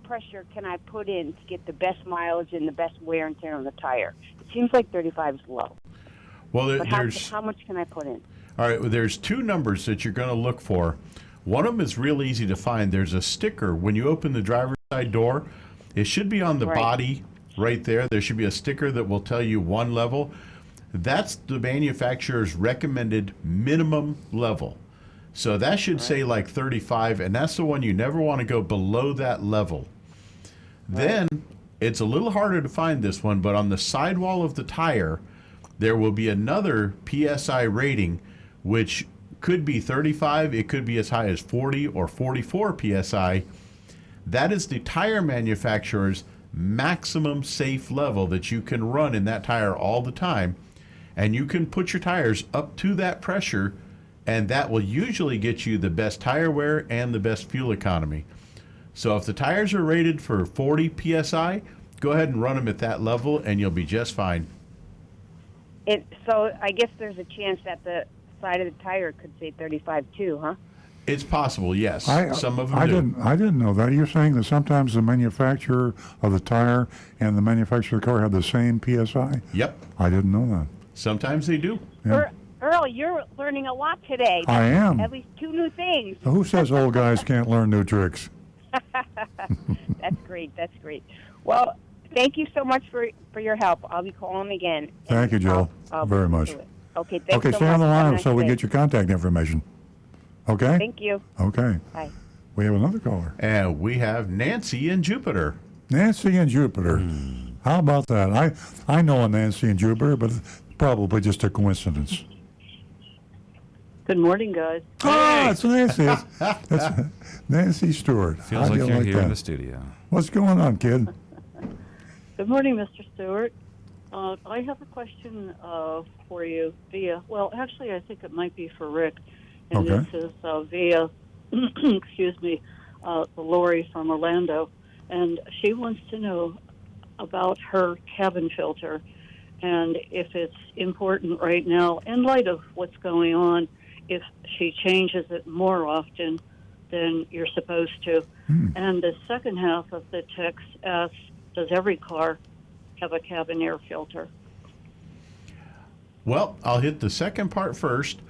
pressure can I put in to get the best mileage and the best wear and tear on the tire? It seems like 35 is low. Well, But there's how much can I put in? all right. Well, there's two numbers that you're going to look for. One of them is real easy to find. There's a sticker when you open the driver's side door. It should be on the body right there. There should be a sticker that will tell you one level. That's the manufacturer's recommended minimum level. So that should say like 35, and that's the one you never want to go below that level. Then it's a little harder to find this one, but on the sidewall of the tire, there will be another PSI rating, which could be 35. It could be as high as 40 or 44 PSI. That is the tire manufacturer's maximum safe level that you can run in that tire all the time. And you can put your tires up to that pressure, and that will usually get you the best tire wear and the best fuel economy. So if the tires are rated for 40 PSI, go ahead and run them at that level, and you'll be just fine. So I guess there's a chance that the side of the tire could say 35 too, huh? It's possible, yes. Some of them I do. I didn't know that. You're saying that sometimes the manufacturer of the tire and the manufacturer of the car have the same PSI? Yep. I didn't know that. Sometimes they do. Yeah. Earl, you're learning a lot today. I am. At least 2 new things. Who says old guys can't learn new tricks? That's great. That's great. Well, thank you so much for your help. I'll be calling again. Thank you, Jill, I'll very much. do it. Okay, thanks Okay, so stay on the much. Have a line nice so we day. get your contact information. Okay? Thank you. Okay. Bye. We have another caller. And we have Nancy in Jupiter. Nancy and Jupiter. How about that? I know a Nancy and Jupiter, but it's probably just a coincidence. Good morning, guys. Ah, it's Nancy. That's Nancy Stewart. Feels How like do you you're like here that? in the studio. What's going on, kid? Good morning, Mr. Stewart. I have a question for you via, well, actually, I think it might be for Rick. And Okay. this is via, excuse me, Lori from Orlando. And she wants to know about her cabin filter and if it's important right now, in light of what's going on, if she changes it more often than you're supposed to. And the second half of the text asks, does every car have a cabin air filter? Well, I'll hit the second part first.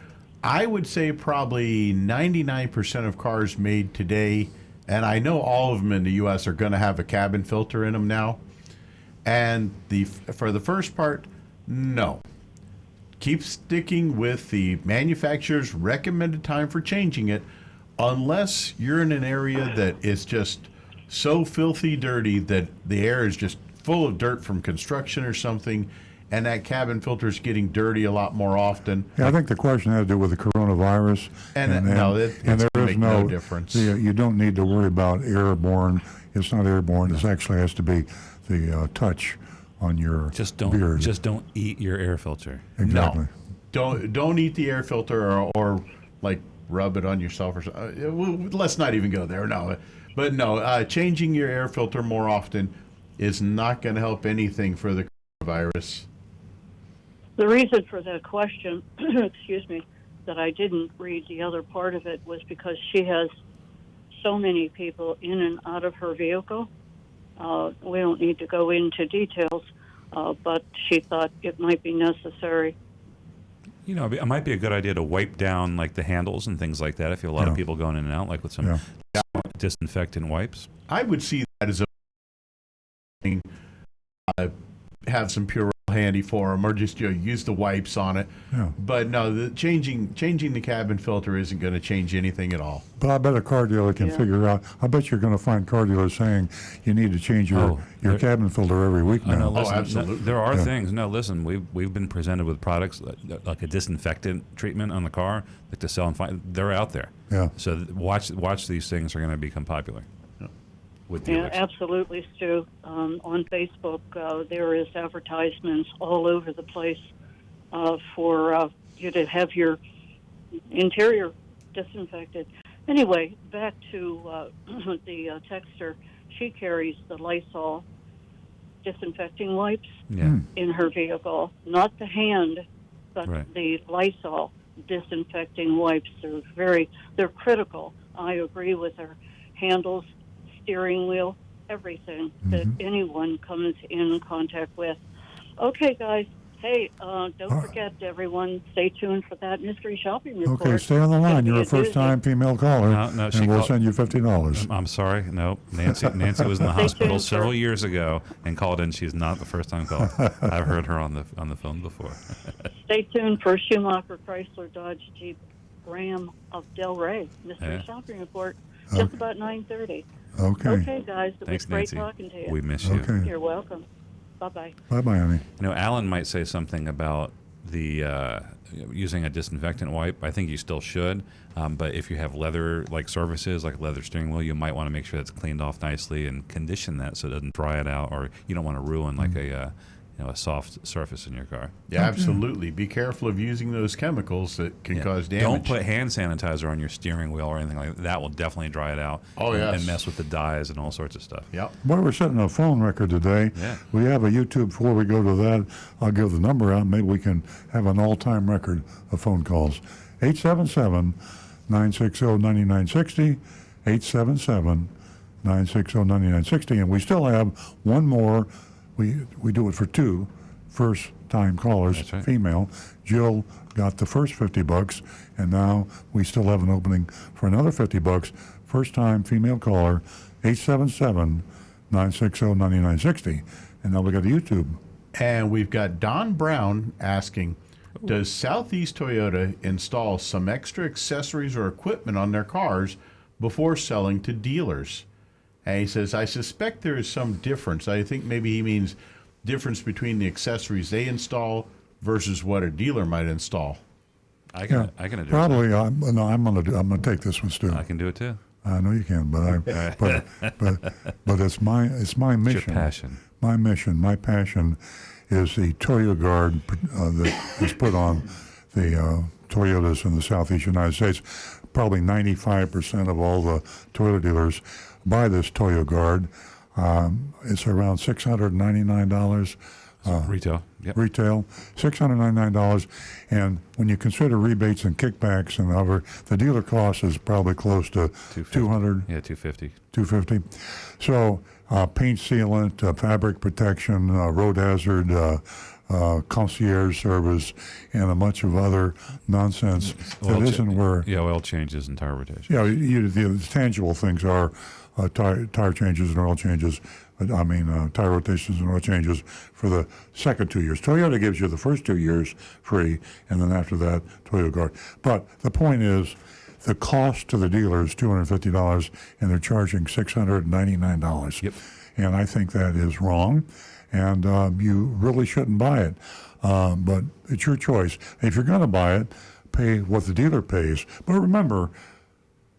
I would say probably 99% of cars made today, and I know all of them in the U.S. are going to have a cabin filter in them now. And for the first part, no. Keep sticking with the manufacturer's recommended time for changing it, unless you're in an area that is just so filthy dirty that the air is just full of dirt from construction or something, and that cabin filter is getting dirty a lot more often. Yeah, I think the question had to do with the coronavirus. And no, it's there gonna is make no difference. You don't need to worry about airborne. It's not airborne. It actually has to be the touch on your beard. Just don't eat your air filter. Exactly. No, don't eat the air filter or like rub it on yourself or something. Let's not even go there. No, but no, changing your air filter more often is not going to help anything for the coronavirus. The reason for that question, excuse me, that I didn't read the other part of it was because she has so many people in and out of her vehicle. We don't need to go into details, but she thought it might be necessary. You know, it might be a good idea to wipe down like the handles and things like that if you have a lot of people going in and out, like with some disinfectant wipes. I would see that as a have some Purell handy for them, or just use the wipes on it. Yeah. But no, the changing the cabin filter isn't going to change anything at all. But I bet a car dealer can figure out. I bet you're going to find car dealers saying you need to change your cabin filter every week now. No, listen, absolutely. There are things. No, listen, we've been presented with products like a disinfectant treatment on the car, like to sell and find. They're out there. Yeah. So watch these things are going to become popular. With dealers. Yeah, absolutely, Stu. On Facebook, there is advertisements all over the place for you to have your interior disinfected. Anyway, back to the texter. She carries the Lysol disinfecting wipes in her vehicle, not the hand, but the Lysol disinfecting wipes. They're critical. I agree with her. Handles, steering wheel, everything that anyone comes in contact with. Okay, guys. Hey, don't forget, everyone, stay tuned for that mystery shopping report. Okay, stay on the line. You're a first-time female caller, and we'll send you $50. I'm sorry. No, Nancy was in the hospital several years ago and called in. She's not the first-time caller. I've heard her on the phone before. Stay tuned for Schumacher, Chrysler, Dodge, Jeep, Ram of Delray mystery shopping report. Just about 9:30. Okay. Okay, guys. It Thanks, was great Nancy. talking to you. We miss you. Okay. You're welcome. Bye-bye. Bye-bye, honey. Alan might say something about the using a disinfectant wipe. I think you still should, but if you have leather-like surfaces, like a leather steering wheel, you might want to make sure that's cleaned off nicely and condition that so it doesn't dry it out, or you don't want to ruin like a soft surface in your car. Yeah, absolutely. Be careful of using those chemicals that can cause damage. Don't put hand sanitizer on your steering wheel or anything like that. That will definitely dry it out. And mess with the dyes and all sorts of stuff. Yep. Well, we're setting a phone record today. Yeah. We have a YouTube. Before we go to that, I'll give the number out. Maybe we can have an all-time record of phone calls. 877-960-9960, 877-960-9960. And we still have one more. We do it for two first-time callers, female. Jill got the first $50, and now we still have an opening for another $50. First-time female caller, 877-960-9960. And now we got YouTube. And we've got Don Brown asking, does Southeast Toyota install some extra accessories or equipment on their cars before selling to dealers? And he says, I suspect there is some difference. I think maybe he means difference between the accessories they install versus what a dealer might install. I can address probably. that. I'm gonna take this one, Stu. I can do it too. I know you can, but it's my mission. It's your passion. My mission, my passion, is the Toyo Guard that is put on the Toyotas in the Southeast United States. Probably 95% of all the Toyota dealers buy this Toyo Guard. It's around $699 retail. Yep. Retail, $699, and when you consider rebates and kickbacks and other, the dealer cost is probably close to $200. Yeah, $250. $250. So paint sealant, fabric protection, road hazard, concierge service, and a bunch of other nonsense that isn't where. Yeah, oil changes and tire rotation. Yeah, the tangible things are tire changes and oil changes. Tire rotations and oil changes for the second 2 years. Toyota gives you the first 2 years free, and then after that, Toyota Guard. But the point is, the cost to the dealer is $250, and they're charging $699. Yep. And I think that is wrong, and you really shouldn't buy it. But it's your choice. If you're going to buy it, pay what the dealer pays. But remember,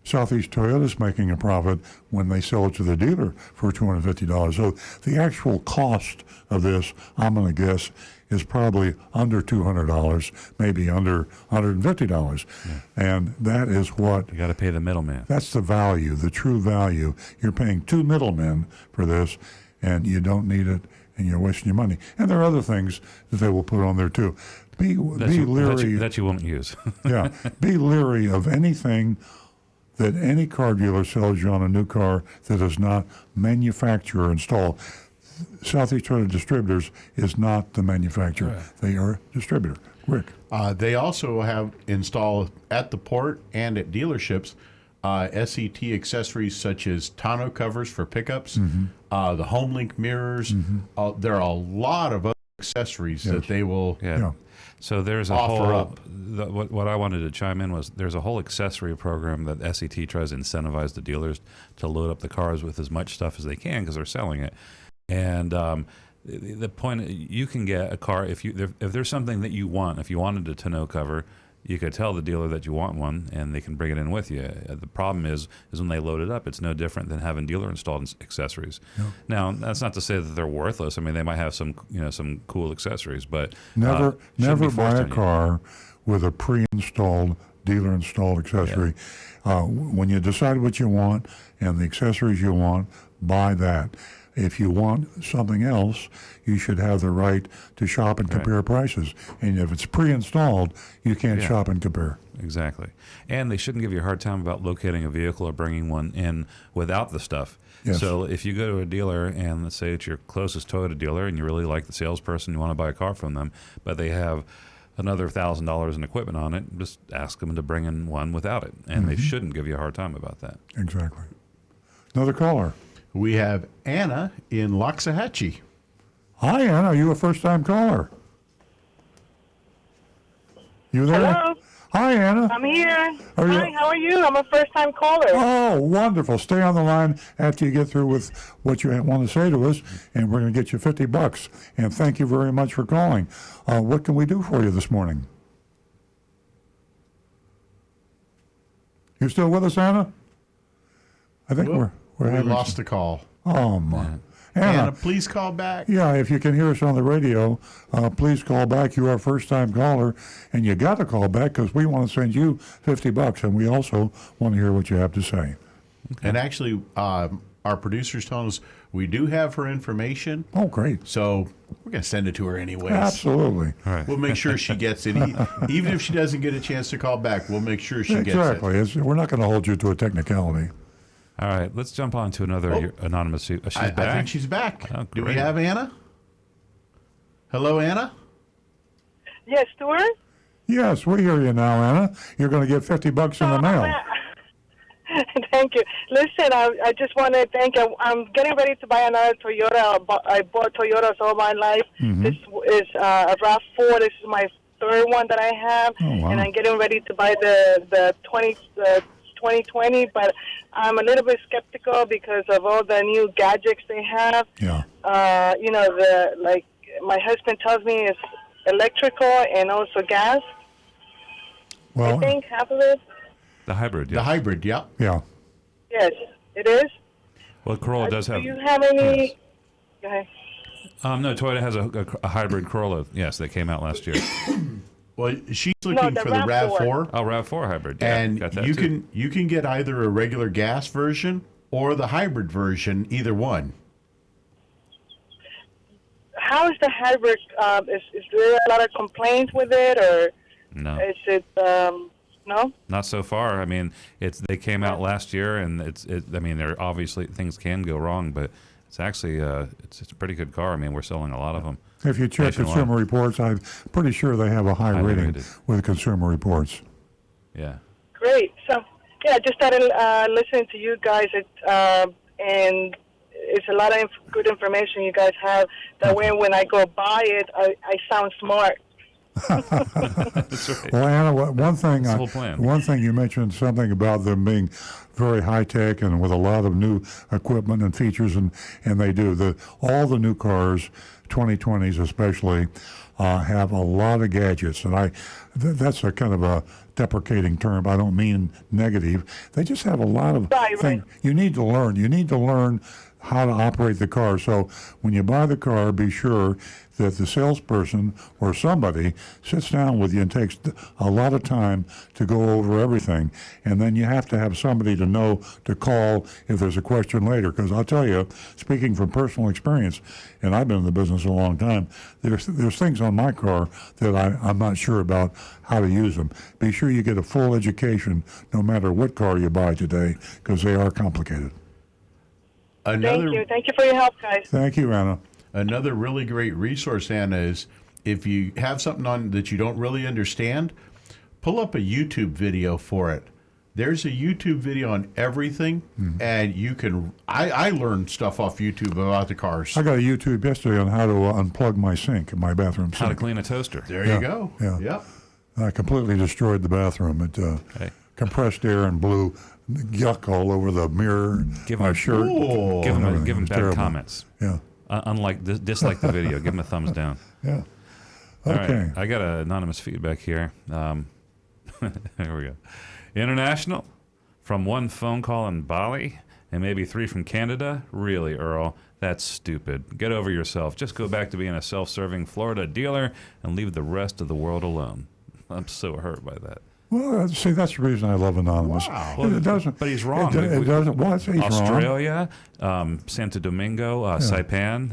Southeast Toyota is making a profit when they sell it to the dealer for $250. So the actual cost of this, I'm going to guess, is probably under $200, maybe under $150. Yeah. And that is what... You got to pay the middleman. That's the value, the true value. You're paying two middlemen for this, and you don't need it, and you're wasting your money. And there are other things that they will put on there, too. Be leery... That you won't use. Yeah. Be leery of anything that any car dealer sells you on a new car that is not manufacturer or installed. Southeast Toyota Distributors is not the manufacturer. Right. They are a distributor. Rick. They also have installed at the port and at dealerships SET accessories such as tonneau covers for pickups, the HomeLink mirrors. There are a lot of other accessories that they will. Yeah. So there's a offer whole. up. What I wanted to chime in was there's a whole accessory program that SET tries to incentivize the dealers to load up the cars with as much stuff as they can because they're selling it. And the point, you can get a car if there's something that you want. If you wanted a tonneau cover, you could tell the dealer that you want one, and they can bring it in with you. The problem is when they load it up, it's no different than having dealer installed accessories. Yeah. Now, that's not to say that they're worthless. I mean, they might have some cool accessories, but Never shouldn't be forced buy a on you. car with a pre-installed, dealer-installed accessory. When you decide what you want and the accessories you want, buy that. If you want something else, you should have the right to shop and compare prices. And if it's pre-installed, you can't shop and compare. Exactly. And they shouldn't give you a hard time about locating a vehicle or bringing one in without the stuff. Yes. So if you go to a dealer and let's say it's your closest Toyota dealer and you really like the salesperson, you want to buy a car from them, but they have another $1,000 in equipment on it, just ask them to bring in one without it. And they shouldn't give you a hard time about that. Exactly. Another caller. We have Anna in Loxahatchee. Hi, Anna. Are you a first-time caller? You there? Hello. Hi, Anna. I'm here. Are you- Hi, how are you? I'm a first-time caller. Oh, wonderful. Stay on the line after you get through with what you want to say to us, and we're going to get you $50. And thank you very much for calling. What can we do for you this morning? You still with us, Anna? I think we're We having lost the call. Oh, my. Anna, please call back. Yeah, if you can hear us on the radio, please call back. You are a first-time caller, and you got to call back because we want to send you $50, and we also want to hear what you have to say. And actually, our producer's telling us we do have her information. Oh, great. So we're going to send it to her anyways. Absolutely. All right. We'll make sure she gets it. Even if she doesn't get a chance to call back, we'll make sure she gets it. Exactly. We're not going to hold you to a technicality. All right, let's jump on to another anonymous. She's back. I think she's back. Oh, Do we great. have Anna? Hello, Anna? Yes, Stuart? Yes, we hear you now, Anna. You're going to get $50 in the mail. Thank you. Listen, I just want to thank you. I'm getting ready to buy another Toyota. I bought Toyotas all my life. This is a RAV4. This is my third one that I have. Oh, wow. And I'm getting ready to buy the 2020, but I'm a little bit skeptical because of all the new gadgets they have. Yeah. My husband tells me it's electrical and also gas. Well, I think half of it. The hybrid. Yeah. The hybrid, yeah. Yeah. Yes, it is. Well, Corolla does have. Do you have any? Yes. Go ahead. No, Toyota has a hybrid Corolla. Yes, that came out last year. Well, she's looking the for the RAV4. Oh, RAV4 hybrid. Yeah, And got that you too. can get either a regular gas version or the hybrid version, either one. How is the hybrid? Is there a lot of complaints with it, or No. is it no? Not so far. I mean, they came out last year, and I mean, there obviously things can go wrong, but it's actually it's a pretty good car. I mean, we're selling a lot of them. If you check nationwide. Consumer Reports, I'm pretty sure they have a high Highly rating rated. with Consumer Reports. Yeah. Great. So yeah, I just started listening to you guys, and it's a lot of good information you guys have. That way, when I go buy it, I sound smart. That's right. Well, Anna, one thing That's the whole plan. one thing you mentioned something about them being very high tech and with a lot of new equipment and features, and they do. All the new cars, 2020s especially, have a lot of gadgets, and that's a kind of a deprecating term. I don't mean negative. They just have a lot of things. You need to learn. You need to learn how to operate the car. So when you buy the car, be sure that the salesperson or somebody sits down with you and takes a lot of time to go over everything. And then you have to have somebody to know to call if there's a question later. Because I'll tell you, speaking from personal experience, and I've been in the business a long time, there's things on my car that I'm not sure about how to use them. Be sure you get a full education no matter what car you buy today, because they are complicated. Thank you. Thank you for your help, guys. Thank you, Anna. Another really great resource, Anna, is if you have something on that you don't really understand, pull up a YouTube video for it. There's a YouTube video on everything, and you can. I learned stuff off YouTube about the cars. I got a YouTube yesterday on how to unplug my sink in my bathroom sink. How to clean a toaster. There you go. Yeah. Yep. I completely destroyed the bathroom. It compressed air and blew yuck all over the mirror, my shirt. Give him bad terrible. comments. Yeah. Dislike the video. Give him a thumbs down. Yeah. All Okay. right. I got anonymous feedback here. Here we go. International, from one phone call in Bali and maybe 3 from Canada. Really, Earl? That's stupid. Get over yourself. Just go back to being a self-serving Florida dealer and leave the rest of the world alone. I'm so hurt by that. Well, see, that's the reason I love Anonymous. Wow. It doesn't. But he's wrong. It doesn't. What? He's Australia, Santo Domingo, Saipan.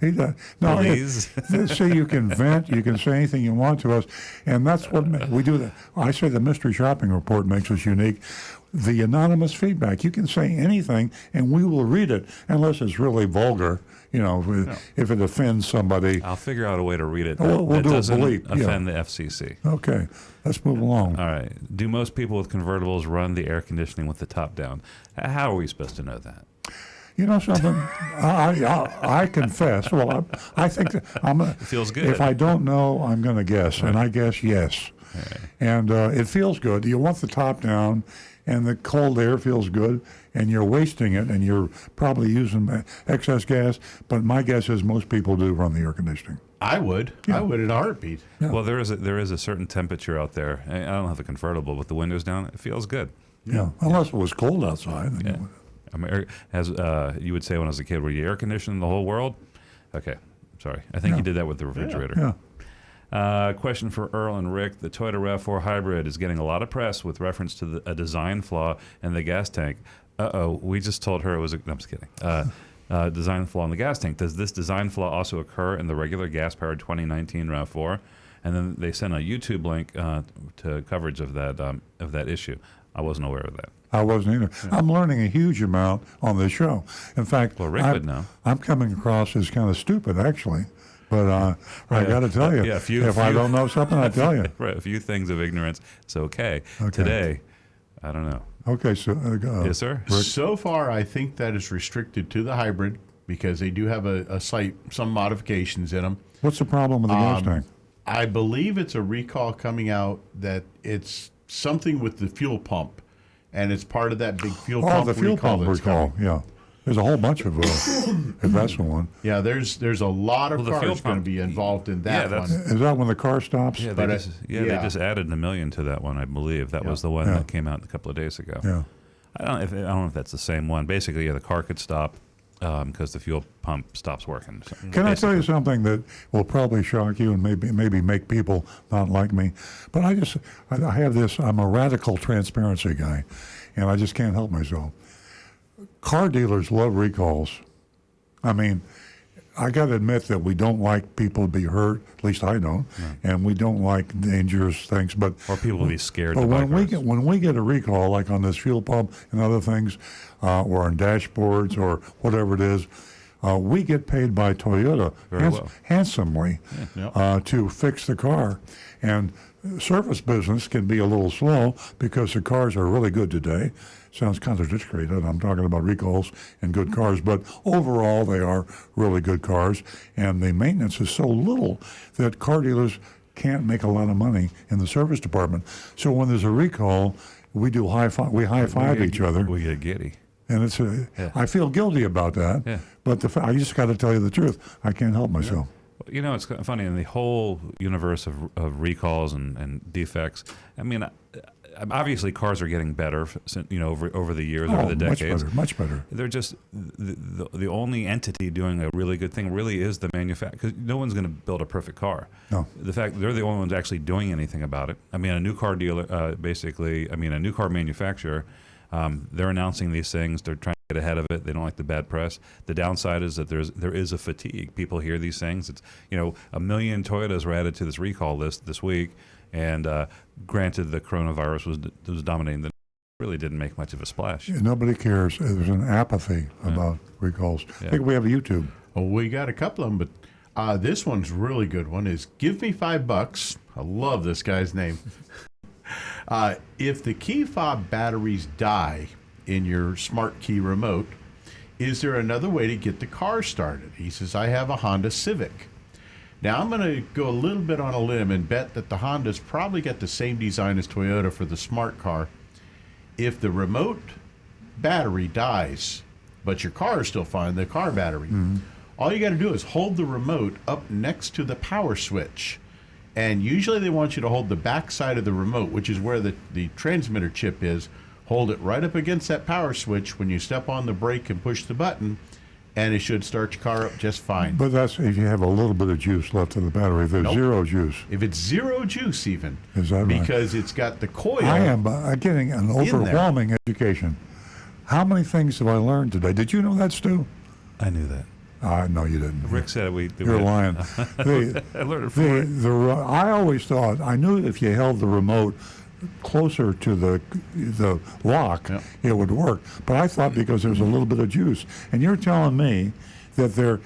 He does. No, Please. see, you can vent, you can say anything you want to us, and that's what we do. I say the mystery shopping report makes us unique. The anonymous feedback, you can say anything, and we will read it, unless it's really vulgar. You know, if it offends somebody. I'll figure out a way to read it We'll that do a doesn't bleep, offend the FCC. Okay, let's move along. All right. Do most people with convertibles run the air conditioning with the top down? How are we supposed to know that? You know something? I confess. Well, I think that it feels good. If I don't know, I'm going to guess, and I guess yes. Right. And it feels good. You want the top down, and the cold air feels good, and you're wasting it, and you're probably using excess gas. But my guess is most people do run the air conditioning. I would. Yeah. I would in a heartbeat. Yeah. Well, there is a certain temperature out there. I don't have a convertible with the windows down. It feels good. Yeah, unless it was cold outside. Then Yeah. I mean, as you would say when I was a kid, were you air conditioning the whole world? Okay, sorry. I think you did that with the refrigerator. Yeah. Question for Earl and Rick. The Toyota RAV4 Hybrid is getting a lot of press with reference to a design flaw in the gas tank. We just told her it was no, I'm just kidding. Design flaw in the gas tank. Does this design flaw also occur in the regular gas-powered 2019 RAV4? And then they sent a YouTube link to coverage of that issue. I wasn't aware of that. I wasn't either. Yeah. I'm learning a huge amount on this show. In fact, Rick would know. I'm coming across as kind of stupid, actually. But I got to tell you, if I don't know something, I tell you. Right, a few things of ignorance. It's okay. Today, I don't know. Okay, so yes, sir. Rick? So far, I think that is restricted to the hybrid because they do have some modifications in them. What's the problem with the gas tank? I believe it's a recall coming out that it's something with the fuel pump, and it's part of that big fuel pump the fuel recall. pump recall. Yeah, there's a whole bunch of if that's the one. Yeah, there's a lot of cars going to be involved in that one. Is that when the car stops? Yeah, they just added $1 million to that one, I believe. That was the one that came out a couple of days ago. Yeah, I don't know if that's the same one. Basically, the car could stop because the fuel pump stops working. So Can I tell you something that will probably shock you and maybe make people not like me? But I have this. I'm a radical transparency guy, and I just can't help myself. Car dealers love recalls. I mean, I got to admit that we don't like people to be hurt. At least I don't, and we don't like dangerous things. But or people to be scared. But to when we get a recall, like on this fuel pump and other things, or on dashboards or whatever it is, we get paid by Toyota handsomely to fix the car. And service business can be a little slow because the cars are really good today. Sounds contradictory that I'm talking about recalls and good cars, but overall they are really good cars. And the maintenance is so little that car dealers can't make a lot of money in the service department. So when there's a recall, we do we high five each other. We get giddy. And it's I feel guilty about that. Yeah. But I just got to tell you the truth. I can't help myself. Yeah. You know, it's funny in the whole universe of recalls and defects. I mean, obviously cars are getting better, over the years, over the decades. Much better. They're just the only entity doing a really good thing really is the manufacturer, because no one's going to build a perfect car. No. The fact they're the only ones actually doing anything about it. I mean, a new car dealer, a new car manufacturer, they're announcing these things. They're trying to get ahead of it. They don't like the bad press. The downside is that there is a fatigue. People hear these things. It's 1 million Toyotas were added to this recall list this week. And granted, the coronavirus was dominating. It really didn't make much of a splash. Yeah, nobody cares. There's an apathy about recalls. Yeah. I think we have a YouTube. Oh, we got a couple of them, but this one's really good. One is "Give me $5." I love this guy's name. If the key fob batteries die in your smart key remote, is there another way to get the car started? He says, I have a Honda Civic. Now, I'm going to go a little bit on a limb and bet that the Honda's probably got the same design as Toyota for the smart car. If the remote battery dies, but your car is still fine, the car battery, all you got to do is hold the remote up next to the power switch. And usually they want you to hold the back side of the remote, which is where the transmitter chip is. Hold it right up against that power switch when you step on the brake and push the button, and it should start your car up just fine. But that's if you have a little bit of juice left in the battery. If there's zero juice. If it's zero juice even. Is that right? Because it's got the coil. I am getting an overwhelming education. How many things have I learned today? Did you know that, Stu? I knew that. No, you didn't. Rick said we. You're lying. I learned it from I always thought, I knew if you held the remote closer to the lock, it would work. But I thought because there's a little bit of juice. And you're telling me that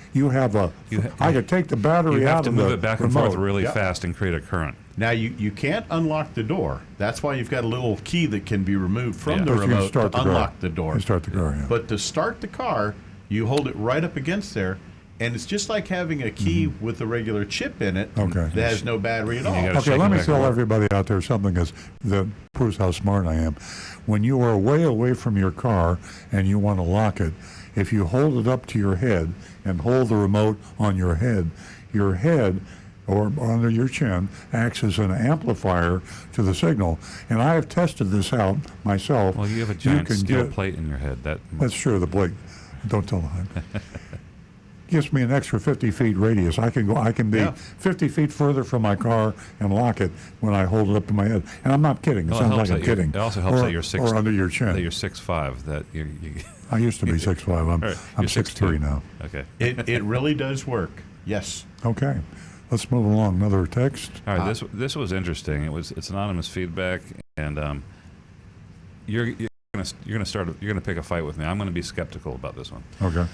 I could take the battery out of the remote. You have to move it back and forth really fast and create a current. Now, you can't unlock the door. That's why you've got a little key that can be removed from the remote to unlock the door. You start the car, yeah. But to start the car, you hold it right up against there, and it's just like having a key with a regular chip in it that has no battery at all. Okay, let me tell everybody out there something that proves how smart I am. When you are way away from your car and you want to lock it, if you hold it up to your head and hold the remote on your head or under your chin acts as an amplifier to the signal. And I have tested this out myself. Well, you have a giant steel plate in your head. That's true, the plate. Don't tell them. Gives me an extra 50 feet radius. I can be 50 feet further from my car and lock it when I hold it up to my head. And I'm not kidding. It sounds like I'm kidding. It also helps that you're 6'5". Or under your chin. That you're 6'5". That you I used to be 6'5". I'm 6'3" now. Okay. It really does work. Yes. Okay. Let's move along. Another text. All right. This was interesting. It's anonymous feedback, and you're gonna pick a fight with me. I'm gonna be skeptical about this one. Okay.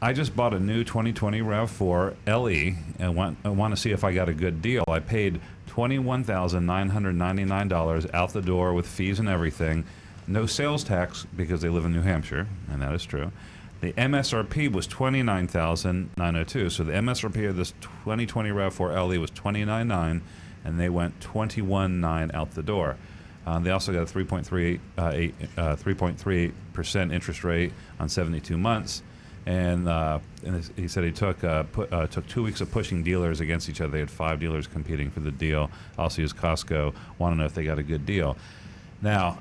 I just bought a new 2020 RAV4 LE and I want to see if I got a good deal. I paid $21,999 out the door with fees and everything. No sales tax because they live in New Hampshire, and that is true. The MSRP was $29,902. So the MSRP of this 2020 RAV4 LE was $29,900, and they went $21,900 out the door. They also got a 3.38% interest rate on 72 months. And he said he took 2 weeks of pushing dealers against each other. They had 5 dealers competing for the deal. Also used Costco. Want to know if they got a good deal. Now,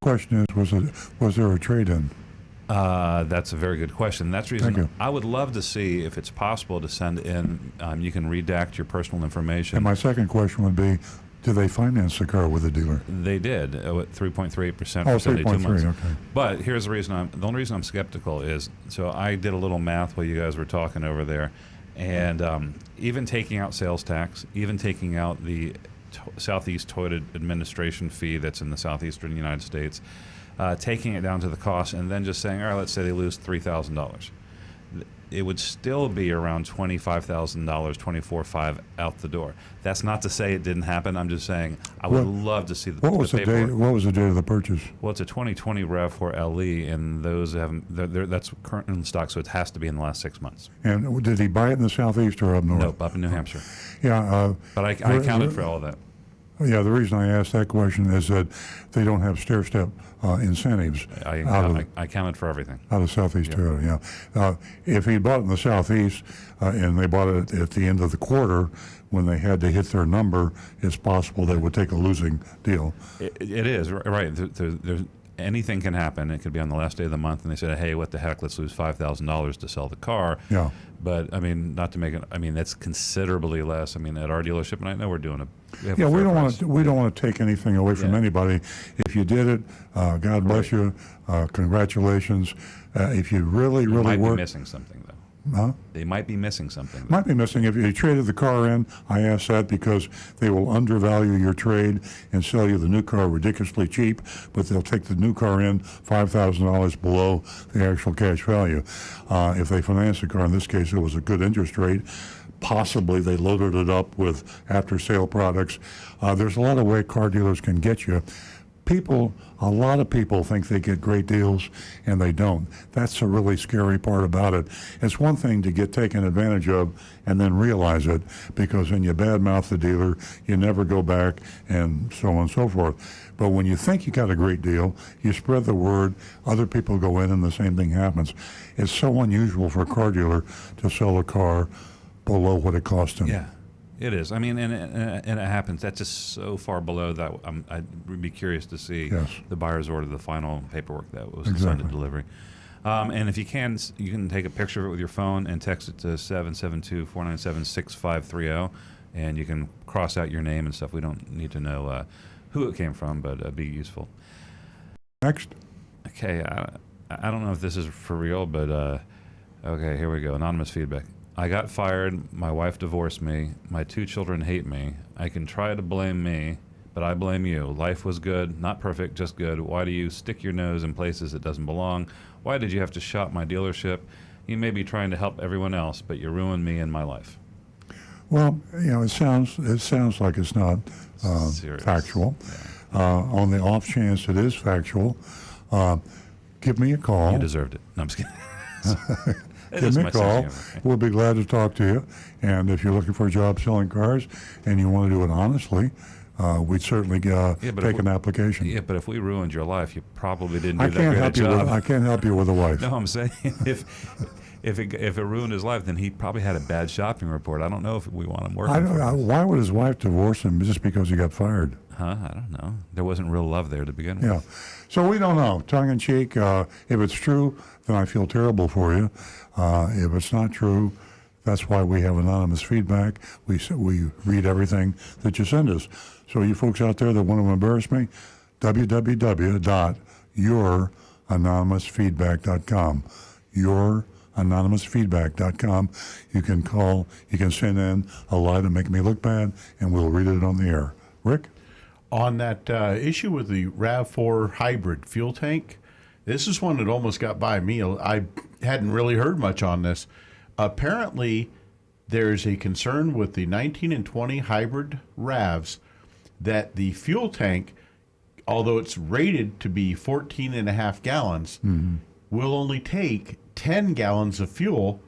the question is, was there a trade-in? That's a very good question. That's the reason Thank you. I would love to see if it's possible to send in. You can redact your personal information. And my second question would be, do they finance the car with a dealer? They did at 3.38% for 72 3.3, months. okay. But here's the reason the only reason I'm skeptical is, so I did a little math while you guys were talking over there, and even taking out sales tax, even taking out the Southeast Toyota administration fee that's in the southeastern United States, taking it down to the cost, and then just saying, all right, let's say they lose $3,000. It would still be around $25,000, $24,500 out the door. That's not to say it didn't happen. I'm just saying I would love to see the What was the date of the purchase? Well, it's a 2020 RAV4 LE, and those that's current in stock, so it has to be in the last 6 months. And did he buy it in the Southeast or up north? Nope, up in New Hampshire. Yeah. But I accounted for all of that. Yeah, the reason I asked that question is that they don't have stair-step incentives. I counted for everything. Out of Southeast Toyota, yeah. If he bought it in the Southeast and they bought it at the end of the quarter when they had to hit their number, it's possible they would take a losing deal. It is, right. There's anything can happen. It could be on the last day of the month, and they said, hey, what the heck, let's lose $5,000 to sell the car. Yeah. But, I mean, not to make it, I mean, that's considerably less. I mean, at our dealership, and I know we're doing we don't want to take anything away from anybody. If you did it, God bless you. Congratulations. If you really might work, be missing something, though. They might be missing something. Might be missing. If you traded the car in, I ask that because they will undervalue your trade and sell you the new car ridiculously cheap, but they'll take the new car in $5,000 below the actual cash value. If they finance the car, in this case, it was a good interest rate. Possibly they loaded it up with after-sale products. There's a lot of way car dealers can get you. A lot of people think they get great deals, and they don't. That's the really scary part about it. It's one thing to get taken advantage of and then realize it, because when you badmouth the dealer, you never go back, and so on and so forth. But when you think you got a great deal, you spread the word, other people go in, and the same thing happens. It's so unusual for a car dealer to sell a car below what it cost him. Yeah. It is. I mean, and it happens. That's just so far below that I'd be curious to see the buyer's order, the final paperwork that was assigned to delivery. And if you can take a picture of it with your phone and text it to 772-497-6530, and you can cross out your name and stuff. We don't need to know who it came from, but it'd be useful. Next. Okay. I don't know if this is for real, but okay, here we go. Anonymous feedback. I got fired, my wife divorced me, my 2 children hate me. I can try to blame me, but I blame you. Life was good, not perfect, just good. Why do you stick your nose in places it doesn't belong? Why did you have to shop my dealership? You may be trying to help everyone else, but you ruined me and my life. Well, it sounds like it's not factual. Yeah. On the off chance it is factual, give me a call. You deserved it. No, I'm just kidding. Give me a call. We'll be glad to talk to you. And if you're looking for a job selling cars and you want to do it honestly, we'd certainly take an application. Yeah, but if we ruined your life, you probably didn't do that good a job. I can't help you with a wife. No, I'm saying if it ruined his life, then he probably had a bad shopping report. I don't know if we want him working for us. Why would his wife divorce him just because he got fired? I don't know. There wasn't real love there to begin with. Yeah. So we don't know. Tongue in cheek. If it's true, then I feel terrible for you. If it's not true, that's why we have anonymous feedback. We read everything that you send us. So you folks out there that want to embarrass me, www.youranonymousfeedback.com. Youranonymousfeedback.com. You can call, you can send in a lie to make me look bad, and we'll read it on the air. Rick? On that issue with the RAV4 hybrid fuel tank, this is one that almost got by me. I hadn't really heard much on this. Apparently, there's a concern with the 19 and 20 hybrid RAVs that the fuel tank, although it's rated to be 14.5 gallons, will only take 10 gallons of fuel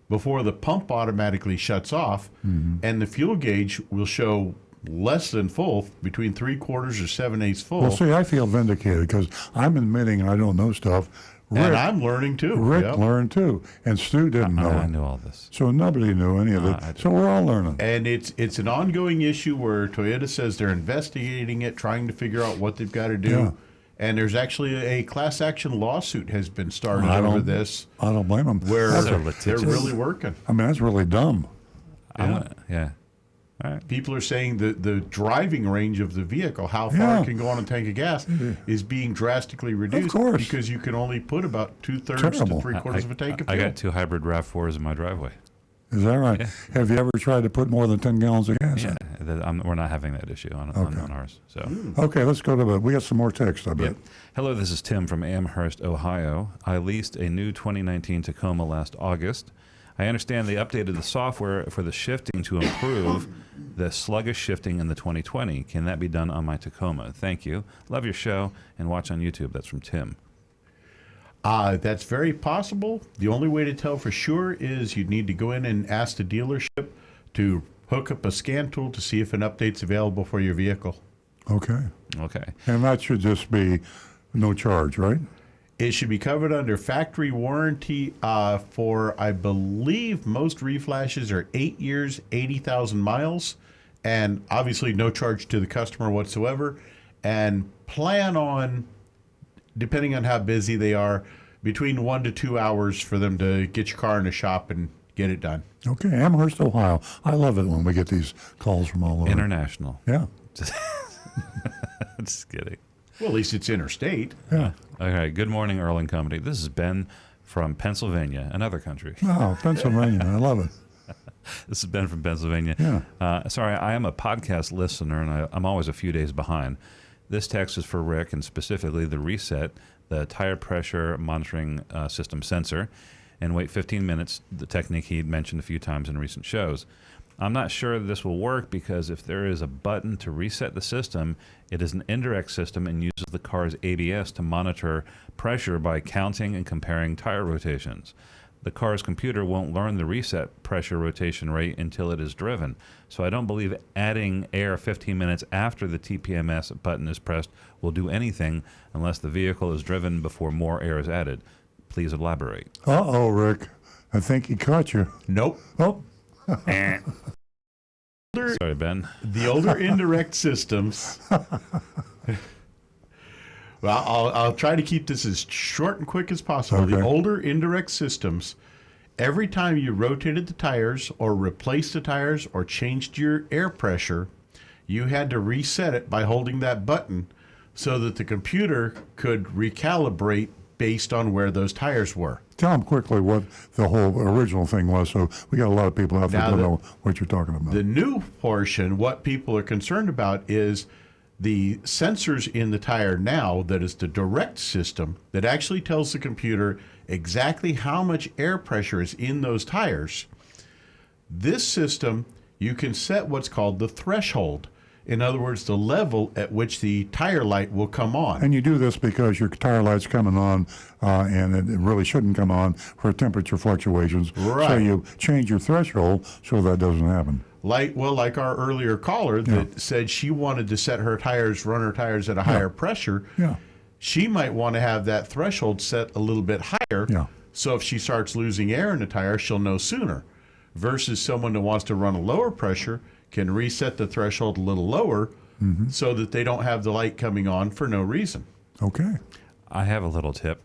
before the pump automatically shuts off, and the fuel gauge will show less than full, between 3/4 or 7/8 full. Well, see, I feel vindicated because I'm admitting I don't know stuff. Rick, and I'm learning too. Rick learned too, and Stu didn't know. I knew all this, so nobody knew any of it. So we're all learning. And it's an ongoing issue where Toyota says they're investigating it, trying to figure out what they've got to do. Yeah. And there's actually a class action lawsuit has been started over this. I don't blame them. Where they're really working. I mean, that's really dumb. Yeah. All right. People are saying the driving range of the vehicle, how far it can go on a tank of gas, is being drastically reduced because you can only put about 2/3 to 3/4 of a tank of fuel. I got 2 hybrid RAV4s in my driveway. Is that right? Yeah. Have you ever tried to put more than 10 gallons of gas in? We're not having that issue on ours. So okay, let's go to we got some more text, I bet. Yeah. Hello, this is Tim from Amherst, Ohio. I leased a new 2019 Tacoma last August. I understand they updated the software for the shifting to improve the sluggish shifting in the 2020. Can that be done on my Tacoma? Thank you. Love your show and watch on YouTube. That's from Tim. That's very possible. The only way to tell for sure is you'd need to go in and ask the dealership to hook up a scan tool to see if an update's available for your vehicle. Okay. Okay. And that should just be no charge, right? It should be covered under factory warranty for, I believe, most reflashes are 8 years, 80,000 miles, and obviously no charge to the customer whatsoever. And plan on, depending on how busy they are, between 1 to 2 hours for them to get your car in the shop and get it done. Okay, Amherst, Ohio. I love it when we get these calls from all over. International. Yeah. Just kidding. Well, at least it's interstate. Yeah. Okay. Good morning, Earl and Company. This is Ben from Pennsylvania, another country. Oh, Pennsylvania. I love it. This is Ben from Pennsylvania. Yeah. Sorry, I am a podcast listener, and I'm always a few days behind. This text is for Rick, and specifically the reset, the tire pressure monitoring system sensor, and wait 15 minutes, the technique he mentioned a few times in recent shows. I'm not sure this will work because if there is a button to reset the system, it is an indirect system and uses the car's ABS to monitor pressure by counting and comparing tire rotations. The car's computer won't learn the reset pressure rotation rate until it is driven. So I don't believe adding air 15 minutes after the TPMS button is pressed will do anything unless the vehicle is driven before more air is added. Please elaborate. Uh-oh, Rick. I think he caught you. Nope. Oh. Sorry, Ben. The older indirect systems. Well, I'll try to keep this as short and quick as possible. Okay. The older indirect systems, every time you rotated the tires or replaced the tires or changed your air pressure, you had to reset it by holding that button so that the computer could recalibrate based on where those tires were. Tell them quickly what the whole original thing was, so we got a lot of people out there Now who don't know what you're talking about. The new portion, what people are concerned about is the sensors in the tire now that is the direct system that actually tells the computer exactly how much air pressure is in those tires. This system, you can set what's called the threshold. In other words, the level at which the tire light will come on. And you do this because your tire light's coming on, and it really shouldn't come on for temperature fluctuations. Right. So you change your threshold so that doesn't happen. Like our earlier caller that said she wanted to set her tires, run her tires at a higher pressure. Yeah. She might want to have that threshold set a little bit higher. Yeah. So if she starts losing air in the tire, she'll know sooner. Versus someone that wants to run a lower pressure can reset the threshold a little lower so that they don't have the light coming on for no reason. Okay. I have a little tip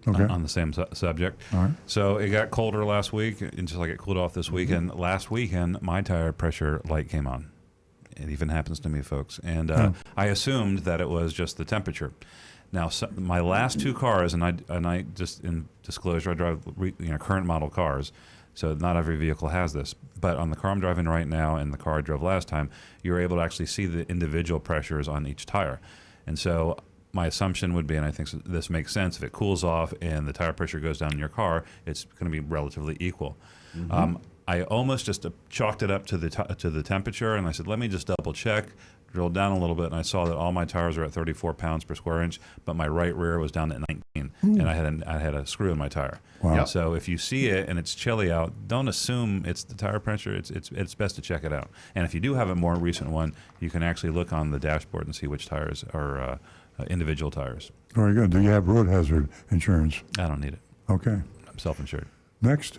on the same subject. All right. So it got colder last week, and just like it cooled off this weekend. Last weekend, my tire pressure light came on. It even happens to me, folks. And I assumed that it was just the temperature. Now, my last two cars, and I just in disclosure, I drive current model cars. So not every vehicle has this. But on the car I'm driving right now and the car I drove last time, you're able to actually see the individual pressures on each tire. And so my assumption would be, and I think this makes sense, if it cools off and the tire pressure goes down in your car, it's going to be relatively equal. I almost just chalked it up to the temperature, and I said, let me just double check. Drilled down a little bit, and I saw that all my tires are at 34 pounds per square inch, but my right rear was down at 19, and I had a screw in my tire. Wow. So if you see it and it's chilly out, don't assume it's the tire pressure. It's best to check it out. And if you do have a more recent one, you can actually look on the dashboard and see which tires are individual tires. Very good. Do you have road hazard insurance? I don't need it. Okay. I'm self-insured. Next.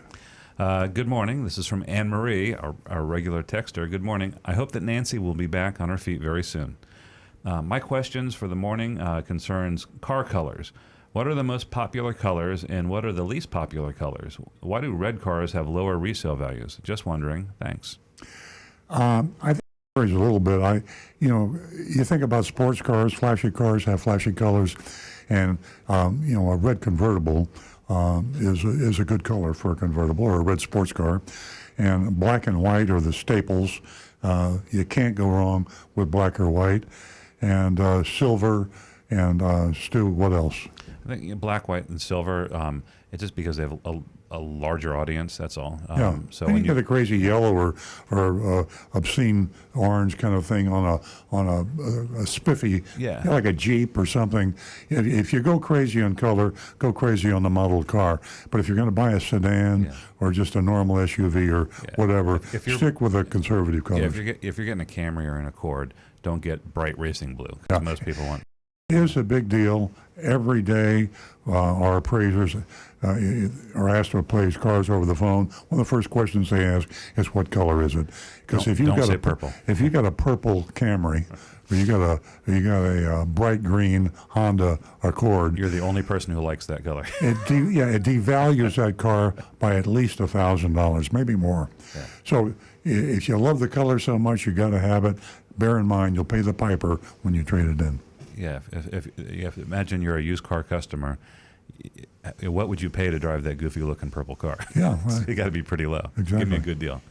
Good morning. This is from Anne Marie, our regular texter. Good morning. I hope that Nancy will be back on her feet very soon. My questions for the morning concerns car colors. What are the most popular colors and what are the least popular colors? Why do red cars have lower resale values? Just wondering. Thanks. I think it varies a little bit. You think about sports cars, flashy cars have flashy colors, and a red convertible is a good color for a convertible or a red sports car. And black and white are the staples. You can't go wrong with black or white. And silver and Stu, what else? I think black, white, and silver. It's just because they have a larger audience. That's all. So when you get a crazy yellow or obscene orange kind of thing on a spiffy, like a Jeep or something. If you go crazy on color, go crazy on the model car. But if you're going to buy a sedan or just a normal SUV or whatever, stick with a conservative color. If you're getting a Camry or an Accord, don't get bright racing blue. Most people want. It is a big deal. Every day, our appraisers are asked to appraise cars over the phone. One of the first questions they ask is, "What color is it?" Because if you've got a purple Camry, or you got a bright green Honda Accord, you're the only person who likes that color. It devalues that car by at least $1,000, maybe more. Yeah. So if you love the color so much, you got to have it. Bear in mind, you'll pay the piper when you trade it in. Yeah, if imagine you're a used car customer what would you pay to drive that goofy-looking purple car? Yeah, So right. you got to be pretty low. Exactly. Give me a good deal.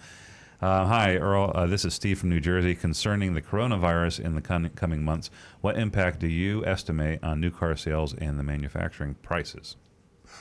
Hi, Earl. This is Steve from New Jersey. Concerning the coronavirus in the coming months, what impact do you estimate on new car sales and the manufacturing prices?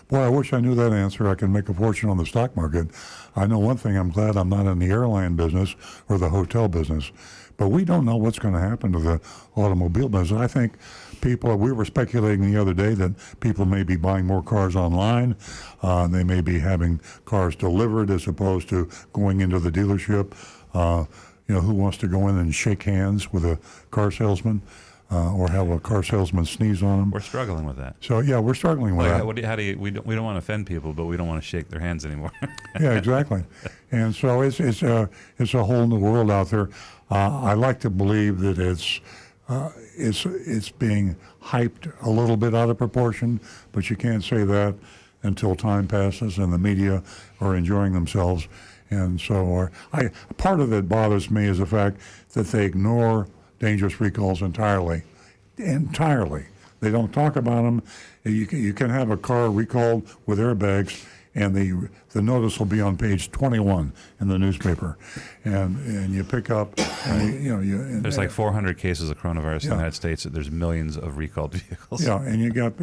Boy, I wish I knew that answer. I can make a fortune on the stock market. I know one thing, I'm glad I'm not in the airline business or the hotel business. But we don't know what's going to happen to the automobile business. I think we were speculating the other day that people may be buying more cars online. They may be having cars delivered as opposed to going into the dealership. Who wants to go in and shake hands with a car salesman? Or have a car salesman sneeze on them. We're struggling with that. So yeah, we're struggling with that. We don't want to offend people, but we don't want to shake their hands anymore. Yeah, exactly. And so it's a whole new world out there. I like to believe that it's being hyped a little bit out of proportion, but you can't say that until time passes and the media are enjoying themselves. And so part of it bothers me is the fact that they ignore dangerous recalls entirely. They don't talk about them. You can have a car recalled with airbags, and the notice will be on page 21 in the newspaper, and you pick up. There's like 400 cases of coronavirus in the United States. There's millions of recalled vehicles. Yeah, and you got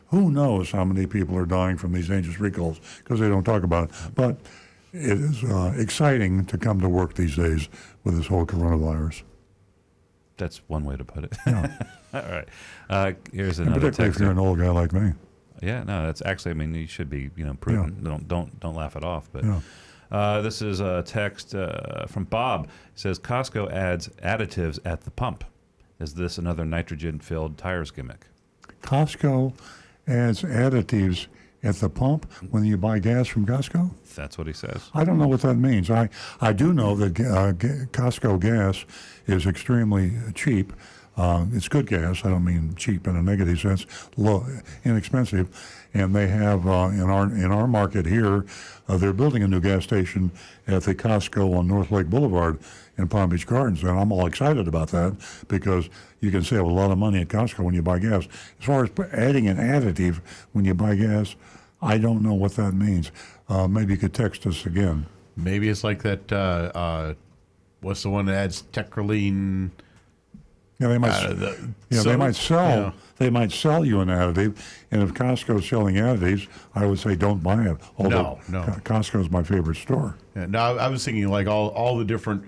who knows how many people are dying from these dangerous recalls because they don't talk about it. But it is exciting to come to work these days with this whole coronavirus. That's one way to put it. Yeah. All right. Here's another particularly text. if you're an old guy like me. Yeah, no, that's actually. I mean, you should be, prudent. Yeah. Don't laugh it off. But Yeah. this is a text from Bob. It says Costco adds additives at the pump. Is this another nitrogen-filled tires gimmick? Costco adds additives at the pump when you buy gas from Costco? That's what he says. I don't know what that means. I do know that Costco gas is extremely cheap. It's good gas. I don't mean cheap in a negative sense. Low, inexpensive, and they have in our market here. They're building a new gas station at the Costco on North Lake Boulevard in Palm Beach Gardens, and I'm all excited about that because you can save a lot of money at Costco when you buy gas. As far as adding an additive when you buy gas, I don't know what that means. Maybe you could text us again. Maybe it's like that. What's the one that adds Tetraline? Yeah, they might. They might sell. They might sell you an additive, and if Costco's selling additives, I would say don't buy it. Although No. Costco's my favorite store. Yeah, no, I was thinking like all the different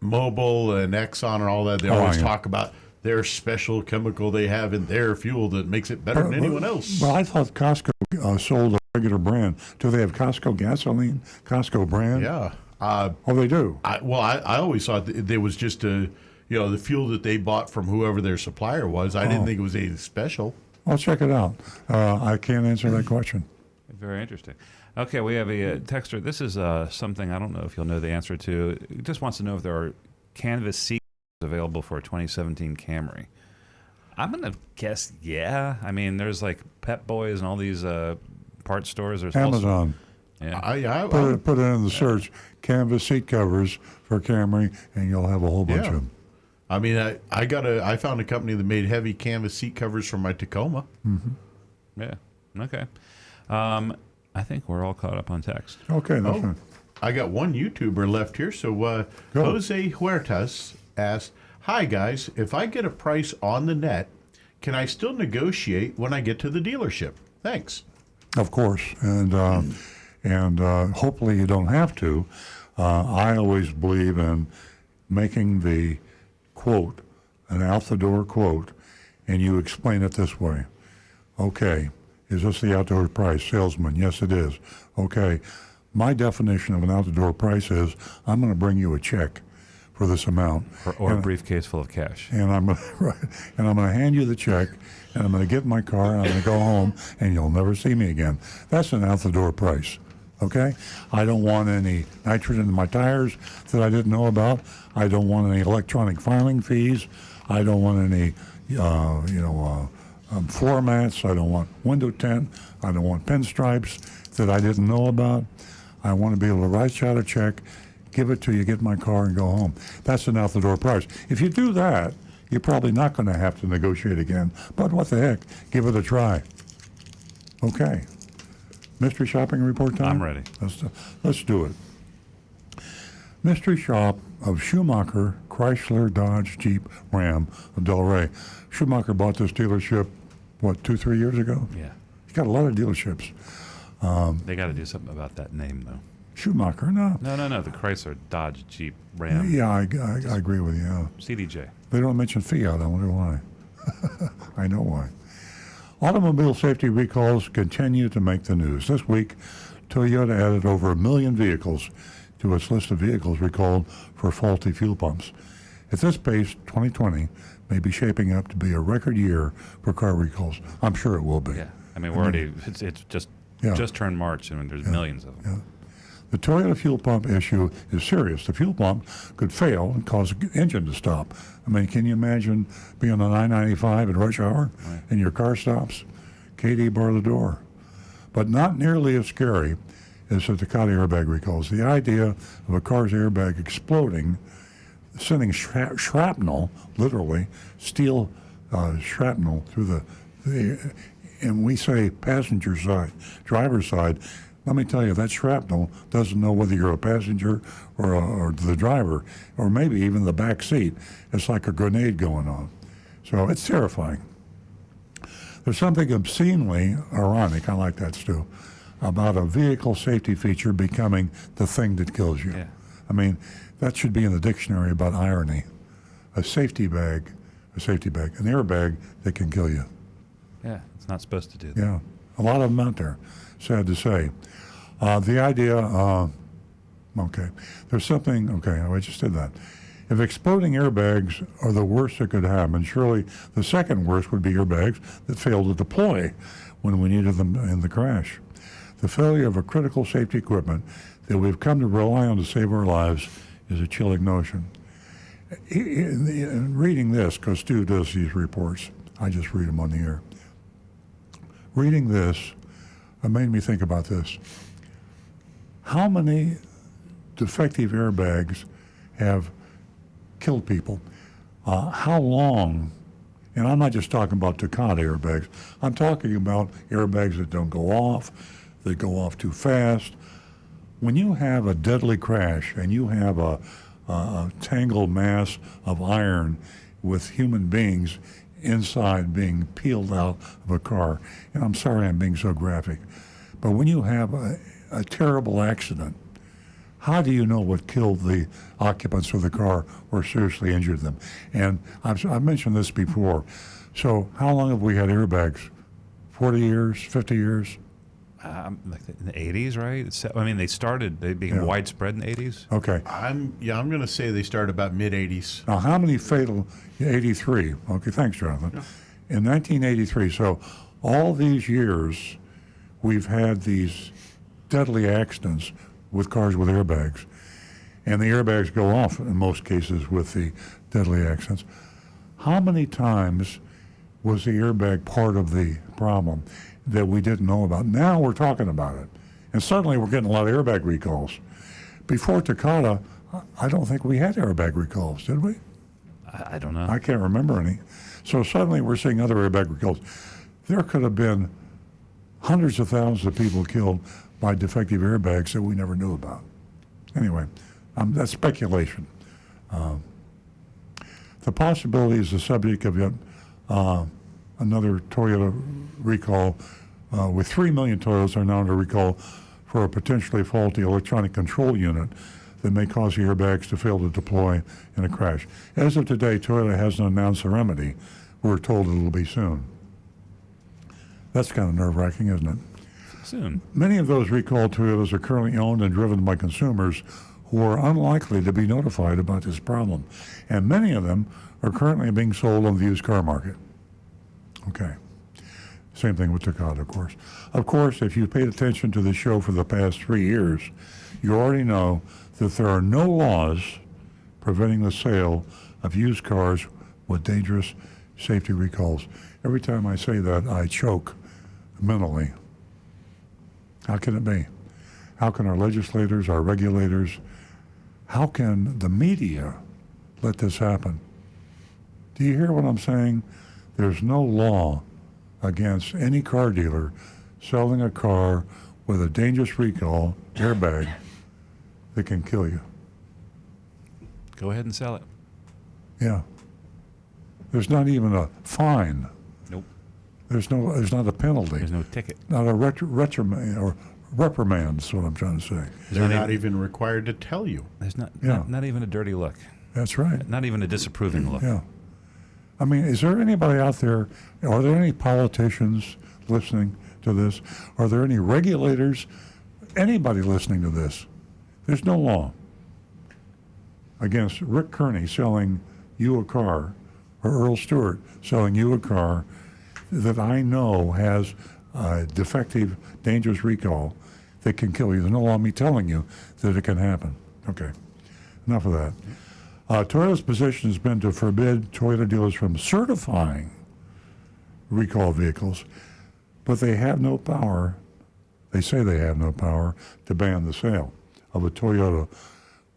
Mobil and Exxon and all that. They always talk about their special chemical they have in their fuel that makes it better than anyone else. Well, I thought Costco sold a regular brand. Do they have Costco gasoline? Costco brand? Yeah. They do. I always thought that there was just the fuel that they bought from whoever their supplier was. I didn't think it was anything special. I'll check it out. I can't answer that question. Very interesting. Okay, we have a texter. This is something I don't know if you'll know the answer to. He just wants to know if there are canvas seats available for a 2017 Camry. I'm going to guess yeah. I mean, there's like Pep Boys and all these parts stores. There's Amazon. Yeah. Put it in the search, canvas seat covers for Camry, and you'll have a whole bunch of them. I mean, I found a company that made heavy canvas seat covers for my Tacoma. Mm-hmm. Yeah. Okay. I think we're all caught up on text. Okay. That's fine. I got one YouTuber left here. So Jose Huertas asked, "Hi guys, if I get a price on the net, can I still negotiate when I get to the dealership? Thanks." Of course, and hopefully you don't have to. I always believe in making the quote an out-the-door quote, and you explain it this way. Okay, is this the outdoor price? Salesman, yes it is. Okay, my definition of an out-the-door price is I'm going to bring you a check for this amount. Or a briefcase full of cash. And I'm going to hand you the check, and I'm going to get in my car, and I'm going to go home, and you'll never see me again. That's an out-the-door price. Okay? I don't want any nitrogen in my tires that I didn't know about. I don't want any electronic filing fees. I don't want any, floor mats. I don't want window tint. I don't want pinstripes that I didn't know about. I want to be able to write you out a check, give it to you, get in my car, and go home. That's an out-the-door price. If you do that, you're probably not going to have to negotiate again. But what the heck? Give it a try. Okay. Mystery shopping report time? I'm ready. Let's do it. Mystery shop of Schumacher, Chrysler, Dodge, Jeep, Ram of Delray. Schumacher bought this dealership, 2-3 years ago? Yeah. He's got a lot of dealerships. They got to do something about that name, though. Schumacher, no. No. The Chrysler, Dodge, Jeep, Ram. Yeah, I agree with you. Yeah. CDJ. They don't mention Fiat. I wonder why. I know why. Automobile safety recalls continue to make the news. This week, Toyota added over 1 million vehicles to its list of vehicles recalled for faulty fuel pumps. At this pace, 2020 may be shaping up to be a record year for car recalls. I'm sure it will be. Yeah. I mean, it's just turned March, and there's millions of them. Yeah. The Toyota fuel pump issue is serious. The fuel pump could fail and cause the engine to stop. I mean, can you imagine being on I-95 at rush hour and your car stops? Katie, bar the door. But not nearly as scary as the Takata airbag recalls. The idea of a car's airbag exploding, sending shrapnel, literally, steel shrapnel through the, and we say passenger side, driver's side. Let me tell you, that shrapnel doesn't know whether you're a passenger or the driver, or maybe even the back seat. It's like a grenade going on. So it's terrifying. There's something obscenely ironic, I like that, Stu, about a vehicle safety feature becoming the thing that kills you. Yeah. I mean, that should be in the dictionary about irony. A safety bag, an airbag that can kill you. Yeah, it's not supposed to do that. Yeah, a lot of them out there, sad to say. The idea, there's something, I just did that. If exploding airbags are the worst that could happen, surely the second worst would be airbags that fail to deploy when we needed them in the crash. The failure of a critical safety equipment that we've come to rely on to save our lives is a chilling notion. In reading this, because Stu does these reports, I just read them on the air. Reading this, it made me think about this. How many defective airbags have killed people? How long? And I'm not just talking about Takata airbags. I'm talking about airbags that don't go off, that go off too fast. When you have a deadly crash and you have a tangled mass of iron with human beings inside being peeled out of a car, and I'm sorry I'm being so graphic, but when you have a terrible accident, how do you know what killed the occupants of the car or seriously injured them? And I've mentioned this before. So how long have we had airbags? 40 years, 50 years? Like in the 80s, right? They started being widespread in the 80s. Okay. I'm going to say they started about mid-80s. Now, how many fatal? 83. Okay, thanks, Jonathan. Yeah. In 1983, so all these years, we've had these deadly accidents with cars with airbags, and the airbags go off in most cases with the deadly accidents. How many times was the airbag part of the problem that we didn't know about? Now we're talking about it, and suddenly we're getting a lot of airbag recalls. Before Takata, I don't think we had airbag recalls, did we? I don't know. I can't remember any. So suddenly we're seeing other airbag recalls. There could have been hundreds of thousands of people killed by defective airbags that we never knew about. Anyway, that's speculation. The possibility is the subject of yet another Toyota recall, with 3 million Toyotas are now under recall for a potentially faulty electronic control unit that may cause the airbags to fail to deploy in a crash. As of today, Toyota hasn't announced a remedy. We're told it'll be soon. That's kind of nerve-wracking, isn't it? Soon. Many of those recalled Toyotas are currently owned and driven by consumers who are unlikely to be notified about this problem. And many of them are currently being sold on the used car market. Okay. Same thing with Takata, of course. Of course, if you've paid attention to the show for the past 3 years, you already know that there are no laws preventing the sale of used cars with dangerous safety recalls. Every time I say that, I choke mentally. How can it be? How can our legislators, our regulators, how can the media let this happen? Do you hear what I'm saying? There's no law against any car dealer selling a car with a dangerous recall airbag that can kill you. Go ahead and sell it. Yeah. There's not even a fine. Nope. There's not a penalty. There's no ticket. Not a reprimand is what I'm trying to say. They're not even required to tell you. There's not even a dirty look. That's right. Not even a disapproving look. Yeah. I mean, is there anybody out there, are there any politicians listening to this? Are there any regulators, anybody listening to this? There's no law against Rick Kearney selling you a car, or Earl Stewart selling you a car that I know has a defective, dangerous recall that can kill you. There's no law on me telling you that it can happen. Okay, enough of that. Toyota's position has been to forbid Toyota dealers from certifying recall vehicles, but they have no power, they say they have no power, to ban the sale of a Toyota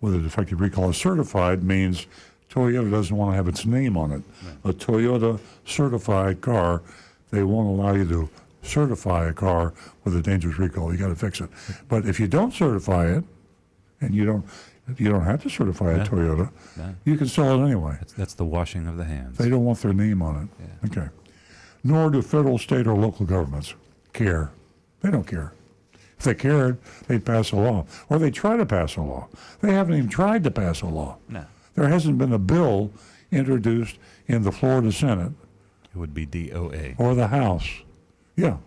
with a defective recall. A certified means Toyota doesn't want to have its name on it. A Toyota certified car, they won't allow you to certify a car with a dangerous recall. You got to fix it. But if you don't certify it, and you don't have to certify a Toyota, you can sell it anyway. That's the washing of the hands. They don't want their name on it. Yeah. Okay. Nor do federal, state, or local governments care. They don't care. If they cared, they'd pass a law. Or they try to pass a law. They haven't even tried to pass a law. No. There hasn't been a bill introduced in the Florida Senate. It would be DOA. Or the House. Yeah.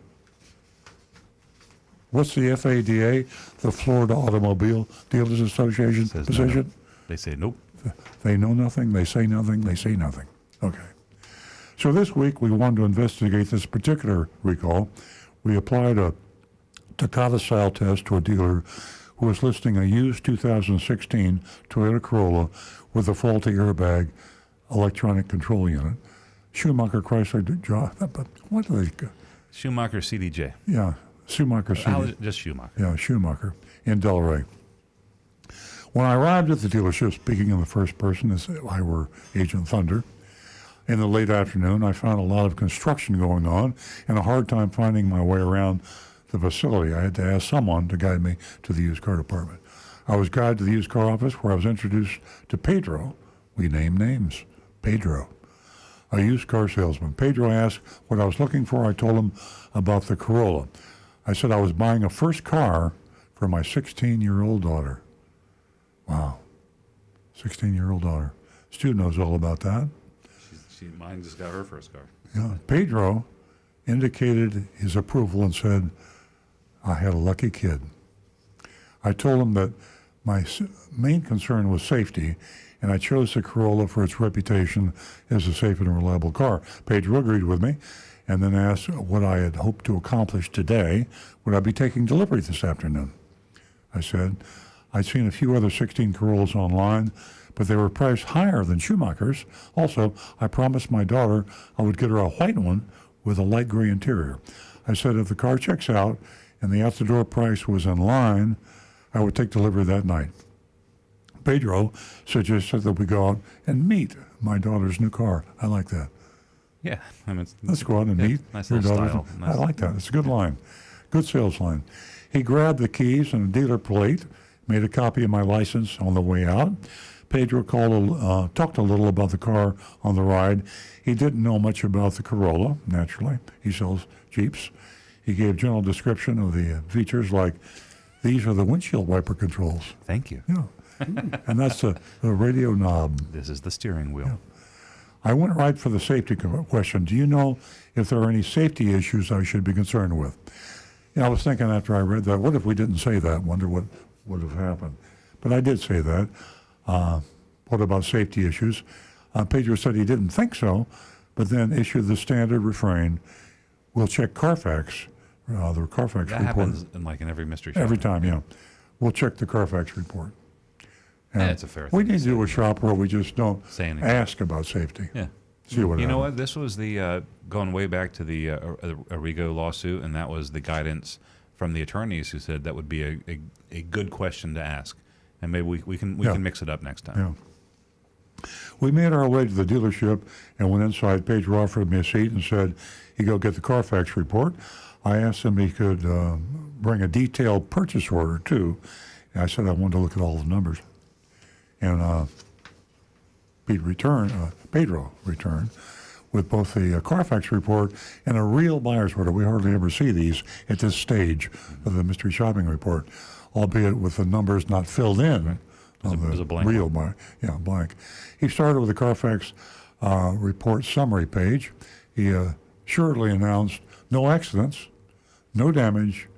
What's the FADA, the Florida Automobile Dealers Association position? No. They say nope. They know nothing, they say nothing, they say nothing. Okay. So this week we wanted to investigate this particular recall. We applied a Takata-style test to a dealer who was listing a used 2016 Toyota Corolla with a faulty airbag electronic control unit. Schumacher Chrysler, what do they? Schumacher CDJ. Yeah, Schumacher CDJ. Just Schumacher. Yeah, Schumacher in Delray. When I arrived at the dealership, speaking in the first person as if I were Agent Thunder, in the late afternoon, I found a lot of construction going on and a hard time finding my way around the facility. I had to ask someone to guide me to the used car department. I was guided to the used car office where I was introduced to Pedro. We named names. Pedro, a used car salesman. Pedro asked what I was looking for. I told him about the Corolla. I said I was buying a first car for my 16-year-old daughter. Wow. 16-year-old daughter. Stu knows all about that. Mine just got her first car. Yeah. Pedro indicated his approval and said, I had a lucky kid. I told him that my main concern was safety, and I chose the Corolla for its reputation as a safe and reliable car. Pedro agreed with me and then asked what I had hoped to accomplish today. Would I be taking delivery this afternoon? I said, I'd seen a few other 16 Corollas online, but they were priced higher than Schumacher's. Also, I promised my daughter I would get her a white one with a light gray interior. I said if the car checks out and the out-the-door price was in line, I would take delivery that night. Pedro suggested that we go out and meet my daughter's new car. I like that. Yeah. I mean, let's go out and meet nice your little daughter's. style. Nice. I like that. It's a good line. Good sales line. He grabbed the keys and a dealer plate, made a copy of my license on the way out. Pedro talked a little about the car on the ride. He didn't know much about the Corolla, naturally. He sells Jeeps. He gave general description of the features like, these are the windshield wiper controls. Thank you. Yeah. And that's the radio knob. This is the steering wheel. Yeah. I went right for the safety question. Do you know if there are any safety issues I should be concerned with? I was thinking after I read that, what if we didn't say that? Wonder what would have happened. But I did say that. What about safety issues? Pedro said he didn't think so, but then issued the standard refrain, we'll check Carfax, the Carfax that report. That happens in every mystery shop. Every time, yeah. We'll check the Carfax report. Yeah, it's a fair thing. We need to do a shop where we just don't ask about safety. Yeah. See what you know happens. what? This was the going way back to the Arrigo lawsuit, and that was the guidance from the attorneys who said that would be a good question to ask, and maybe we can mix it up next time. Yeah. We made our way to the dealership and went inside. Pedro offered me a seat and said he'd go get the Carfax report. I asked him if he could bring a detailed purchase order, too. And I said I wanted to look at all the numbers. And Pedro returned with both the Carfax report and a real buyer's order. We hardly ever see these at this stage of the mystery shopping report, albeit with the numbers not filled in. It was a blank real buy. Yeah, blank. He started with the Carfax report summary page. He assuredly announced no accidents, no damage,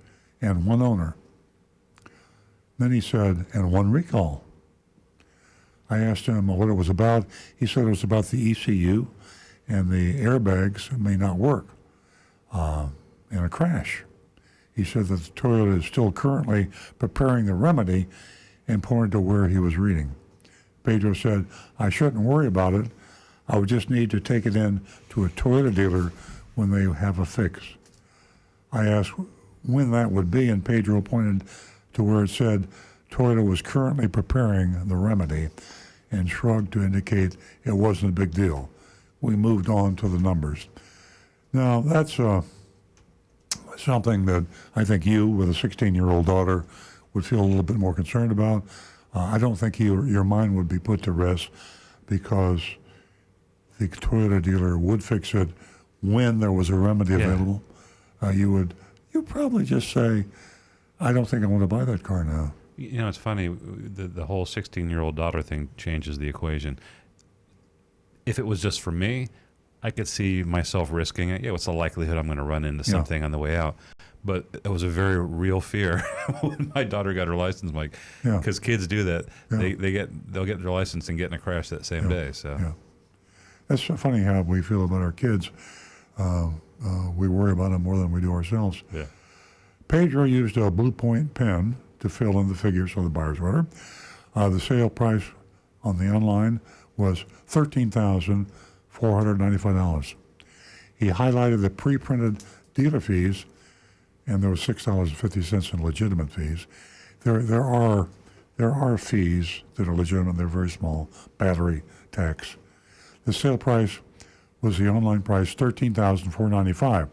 and one owner. Then he said, and one recall. I asked him what it was about. He said it was about the ECU and the airbags may not work in a crash. He said that the Toyota is still currently preparing the remedy and pointed to where he was reading. Pedro said, I shouldn't worry about it. I would just need to take it in to a Toyota dealer when they have a fix. I asked when that would be, and Pedro pointed to where it said Toyota was currently preparing the remedy and shrugged to indicate it wasn't a big deal. We moved on to the numbers. Now, that's something that I think you, with a 16-year-old daughter, would feel a little bit more concerned about. I don't think your mind would be put to rest because the Toyota dealer would fix it when there was a remedy available. You'd probably just say, I don't think I want to buy that car now. You know, it's funny, the whole 16-year-old daughter thing changes the equation. If it was just for me, I could see myself risking it. Yeah, what's the likelihood I'm going to run into something on the way out? But it was a very real fear when my daughter got her license, Mike. Because kids do that. Yeah. They'll get their license and get in a crash that same day. So that's funny how we feel about our kids. We worry about them more than we do ourselves. Yeah. Pedro used a Blue Point pen to fill in the figures for the buyer's order. The sale price on the online was $13,495. He highlighted the pre-printed dealer fees, and there was $6.50 in legitimate fees. There are fees that are legitimate. They're very small. Battery tax. The sale price was the online price, $13,495.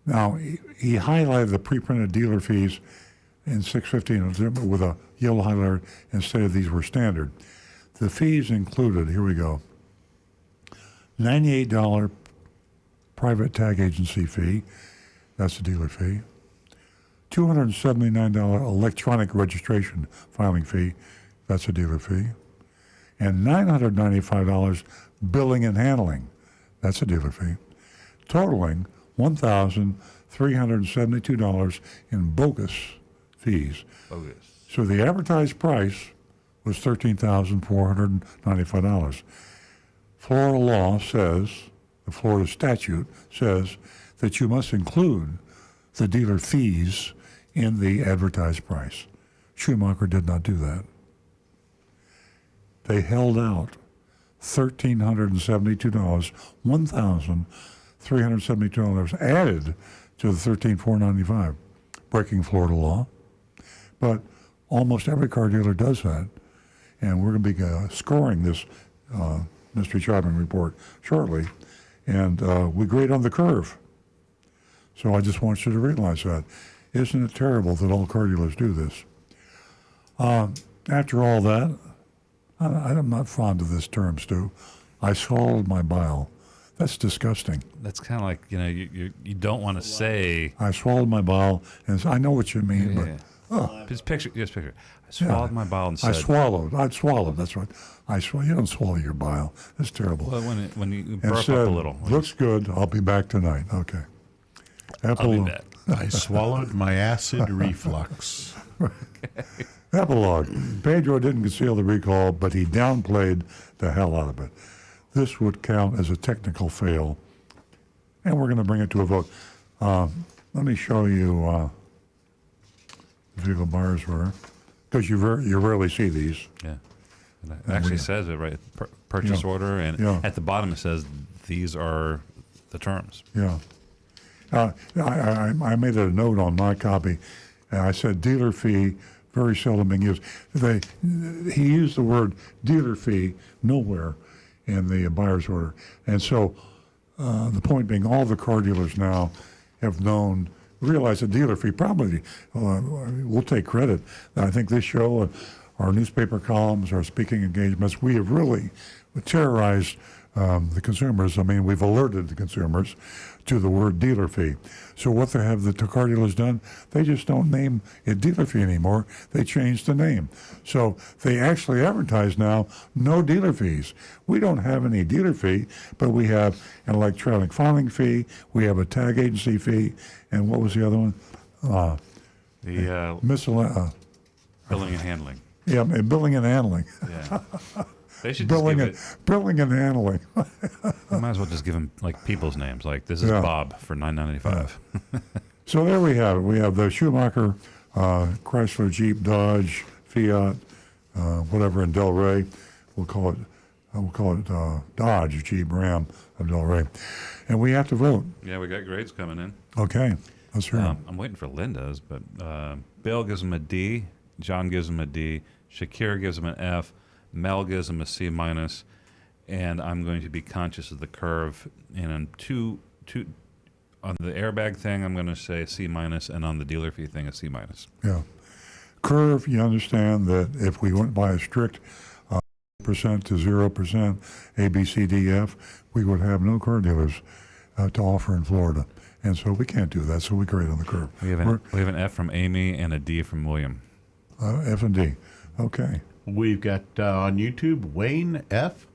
Now he highlighted the pre-printed dealer fees in $6.50 with a yellow highlighter and stated these were standard. The fees included, here we go, $98 private tag agency fee, that's the dealer fee, $279 electronic registration filing fee, that's a dealer fee, and $995 billing and handling, that's a dealer fee, totaling $1,372 in bogus fees. Bogus. So the advertised price was $13,495. Florida law says, the Florida statute says, that you must include the dealer fees in the advertised price. Schumacher did not do that. They held out $1,372, $1,372 added to the $13,495, breaking Florida law. But almost every car dealer does that. And we're going to be scoring this mystery shopping report shortly. And we grade on the curve. So I just want you to realize that. Isn't it terrible that all car dealers do this? After all that, I'm not fond of this term, Stu. I swallowed my bile. That's disgusting. That's kind of like, you don't want to say. I swallowed my bile, and I know what you mean, but. Just picture. I swallowed my bile and said. I swallowed. That's right. You don't swallow your bile. That's terrible. Well, when you burp up a little. Looks good. I'll be back tonight. Okay. I'll be back. I swallowed my acid reflux. Epilogue. Pedro didn't conceal the recall, but he downplayed the hell out of it. This would count as a technical fail, and we're going to bring it to a vote. Let me show you vehicle buyers were, because you rarely see these. Yeah. And it actually says it right, purchase order, and at the bottom it says these are the terms. Yeah. I made a note on my copy, and I said dealer fee very seldom being used. He used the word dealer fee nowhere in the buyer's order. And so the point being, all the car dealers now have realize a dealer fee probably, we'll take credit. I think this show, our newspaper columns, our speaking engagements, we have really terrorized the consumers. I mean, we've alerted the consumers to the word dealer fee. So what have the car dealers done? They just don't name it dealer fee anymore. They changed the name. So they actually advertise now, no dealer fees. We don't have any dealer fee, but we have an electronic filing fee, we have a tag agency fee, and what was the other one? Billing and handling. Yeah, billing and handling. Yeah. They should billing just and handling. You might as well just give them like people's names. Like this is Bob for $9.95. So there we have it. We have the Schumacher, Chrysler, Jeep, Dodge, Fiat, whatever in Del Rey. We'll call it Dodge, Jeep, Ram of Del Rey, and we have to vote. Yeah, we got grades coming in. Okay, let's hear them. I'm waiting for Linda's, but Bill gives him a D, John gives him a D, Shakir gives him an F, Mel gives him a C minus, and I'm going to be conscious of the curve. And on two on the airbag thing, I'm going to say a C minus, and on the dealer fee thing, a C minus. Yeah, curve. You understand that if we went by a strict percent to 0%, A, B, C, D, F, we would have no car dealers to offer in Florida, and so we can't do that. So we grade on the curve. We have an F from Amy and a D from William. F and D. Okay. We've got on YouTube Wayne F,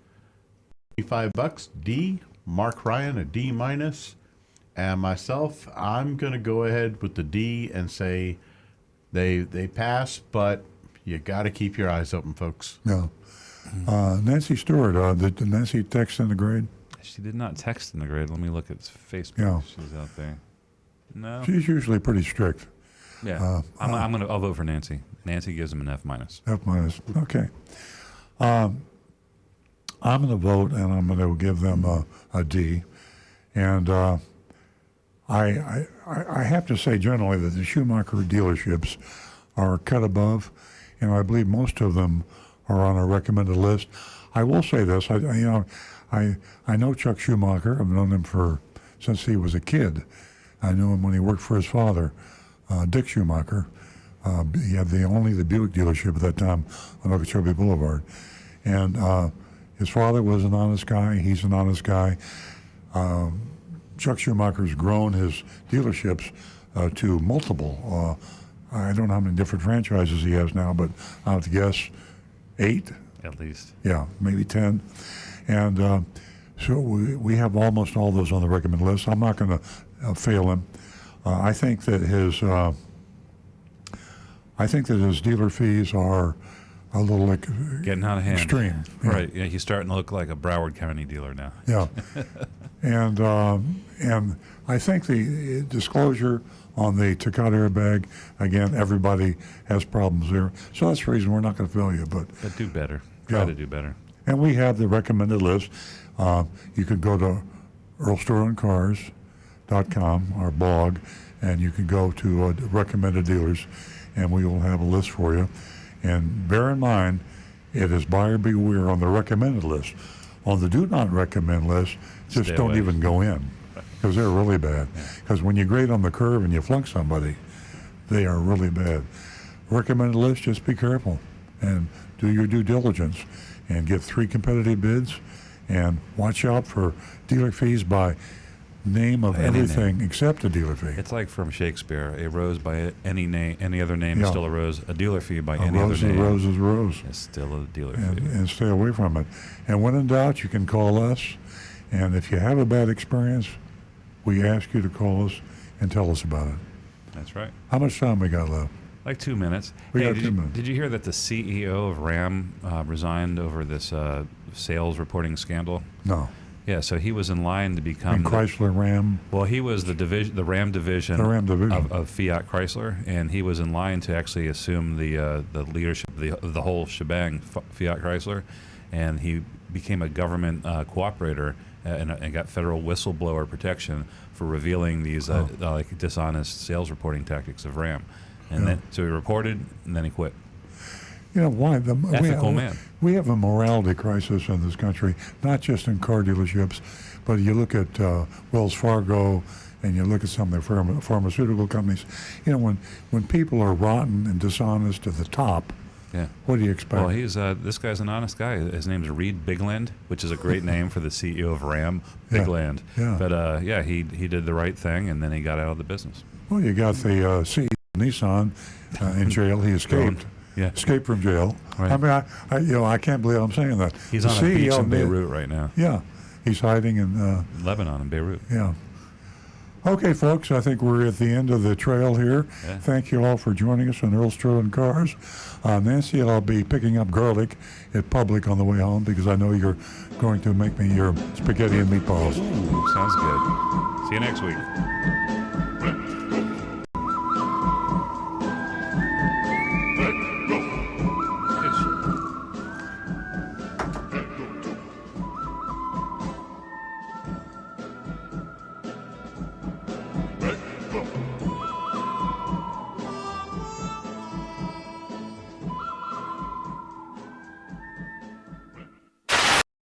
$25, D, Mark Ryan a D minus, and myself, I'm going to go ahead with the D and say they pass, but you got to keep your eyes open, folks. Yeah. Nancy Stewart, did Nancy text in the grade? She did not text in the grade. Let me look at Facebook. Yeah. She's out there. No. She's usually pretty strict. Yeah. I'll vote for Nancy. Nancy gives him an F minus. F minus. Okay. I'm going to vote, and I'm going to give them a D. And I have to say generally that the Schumacher dealerships are cut above, and I believe most of them are on our recommended list. I will say this: I know Chuck Schumacher. I've known him since he was a kid. I knew him when he worked for his father, Dick Schumacher. He had the Buick dealership at that time on Okeechobee Boulevard, and his father was an honest guy. He's an honest guy. Chuck Schumacher's grown his dealerships to multiple. I don't know how many different franchises he has now, but I have to guess 8 at least. Yeah, maybe 10, and so we have almost all those on the recommended list. I'm not going to fail him. I think that his dealer fees are a little getting out of hand. Extreme. Yeah. Right. Yeah, he's starting to look like a Broward County dealer now. Yeah. And I think the disclosure on the Takata airbag, again, everybody has problems there. So that's the reason we're not going to fail you. But do better. Try to do better. And we have the recommended list. You can go to earlstoreoncars.com, our blog, and you can go to recommended dealers, and we will have a list for you. And bear in mind, it is buyer beware on the recommended list. On the do not recommend list, just don't even go in, because they're really bad. Because when you grade on the curve and you flunk somebody, they are really bad. Recommended list, just be careful and do your due diligence and get 3 competitive bids, and watch out for dealer fees by name of everything except a dealer fee. It's like from Shakespeare: a rose by any other name is still a rose. A dealer fee by any other name. A rose is a rose. It's still a dealer fee. And stay away from it. And when in doubt, you can call us. And if you have a bad experience, we ask you to call us and tell us about it. That's right. How much time we got left? Like 2 minutes. We got 2 minutes. Did you hear that the CEO of Ram resigned over this sales reporting scandal? No. Yeah, so he was in line to become And Chrysler Ram. Well, he was the Ram division, of Fiat Chrysler, and he was in line to actually assume the leadership of the whole shebang, Fiat Chrysler, and he became a government cooperator and got federal whistleblower protection for revealing these like dishonest sales reporting tactics of Ram. And then so he reported, and then he quit. You know why? Ethical man. We have a morality crisis in this country, not just in car dealerships, but you look at Wells Fargo, and you look at some of the pharmaceutical companies. You know, when people are rotten and dishonest to the top, what do you expect? Well, he's this guy's an honest guy. His name's Reed Bigland, which is a great name for the CEO of Ram, Bigland. Yeah. But he did the right thing, and then he got out of the business. Well, you got the CEO of Nissan in jail. He escaped. Escaped from jail. Right. I mean, I can't believe I'm saying that. He's the on a beach CEO in Beirut right now. Yeah, he's hiding in Lebanon and Beirut. Yeah. Okay, folks, I think we're at the end of the trail here. Yeah. Thank you all for joining us on Earl Sterling Cars. Nancy, I'll be picking up garlic at Public on the way home because I know you're going to make me your spaghetti and meatballs. Ooh, sounds good. See you next week. Go.